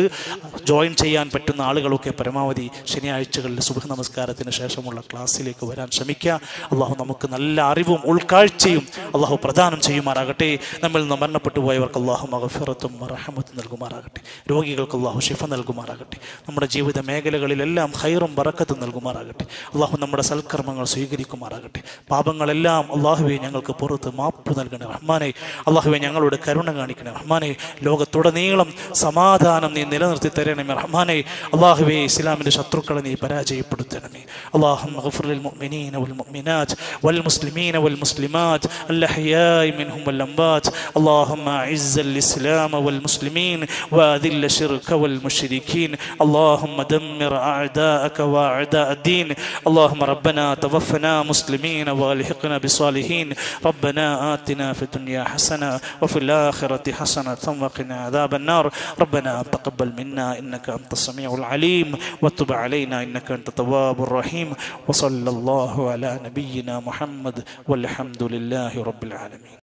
ജോയിൻ ചെയ്യാൻ പറ്റുന്ന ആളുകളൊക്കെ പരമാവധി ശനിയാഴ്ചകളിൽ സുബ്ഹ് നമസ്കാരത്തിന് ശേഷമുള്ള ക്ലാസ്സിലേക്ക് വരാൻ ശ്രമിക്കുക. അള്ളാഹു നമുക്ക് നല്ല അറിവും ഉൾക്കാഴ്ചയും അള്ളാഹു പ്രദാനം ചെയ്യുമാറാകട്ടെ. നമ്മിൽ നിന്ന് മരണപ്പെട്ടു പോയവർക്ക് അള്ളാഹു മഗ്ഫിറത്തും റഹ്മത്തും നൽകുമാറാകട്ടെ. രോഗികൾക്ക് അള്ളാഹു ശിഫ നൽകുമാറാകട്ടെ. നമ്മുടെ ജീവിത മേഖലകളിലെല്ലാം ഖൈറും ബറക്കത്തും നൽകുമാറാകട്ടെ. അള്ളാഹു നമ്മുടെ സൽക്കർമ്മങ്ങൾ സ്വീകരിക്കുമാറാകട്ടെ. പാപങ്ങളെല്ലാം അള്ളാഹുവെ ഞങ്ങൾക്ക് പുറത്ത് മാപ്പ് നൽകണേ റഹ്മാനെ. അള്ളാഹുവെ ഞങ്ങളോട് കരുണ കാണിക്കണേ റഹ്മാനെ. ലോകത്തുടനീളം സമാധാനം നീ നിലനിർത്തി തരണമേ റഹ്മാനെ. അള്ളാഹുവെ ഇസ്ലാമിൻ്റെ ശത്രുക്കളെ നീ പരാജയപ്പെടുത്തണമേ. അല്ലാഹുമ്മ ഗ്ഫിർ ലിൽ മുഅ്മിനീന വൽ മുഅ്മിനാത്ത് വൽ മുസ്ലിമീന വൽ മുസ്ലിമാത്ത് അൽ അഹ്യാഇ മിൻഹും വൽ അംവാത്ത്. അല്ലാഹുമ്മ അഇസ്സൽ ഇസ്ലാമ വൽ മുസ്ലിമീൻ വഅദില്ല ശിർക വൽ മുശ്രിക്കീൻ. اللهم دمر أعداءك وأعداء الدين. اللهم ربنا توفنا مسلمين والحقنا بالصالحين. ربنا آتنا في الدنيا حسنة وفي الآخرة حسنة وقنا عذاب النار. ربنا تقبل منا إنك أنت السميع العليم وتب علينا إنك أنت التواب الرحيم. وصلى الله على نبينا محمد والحمد لله رب العالمين.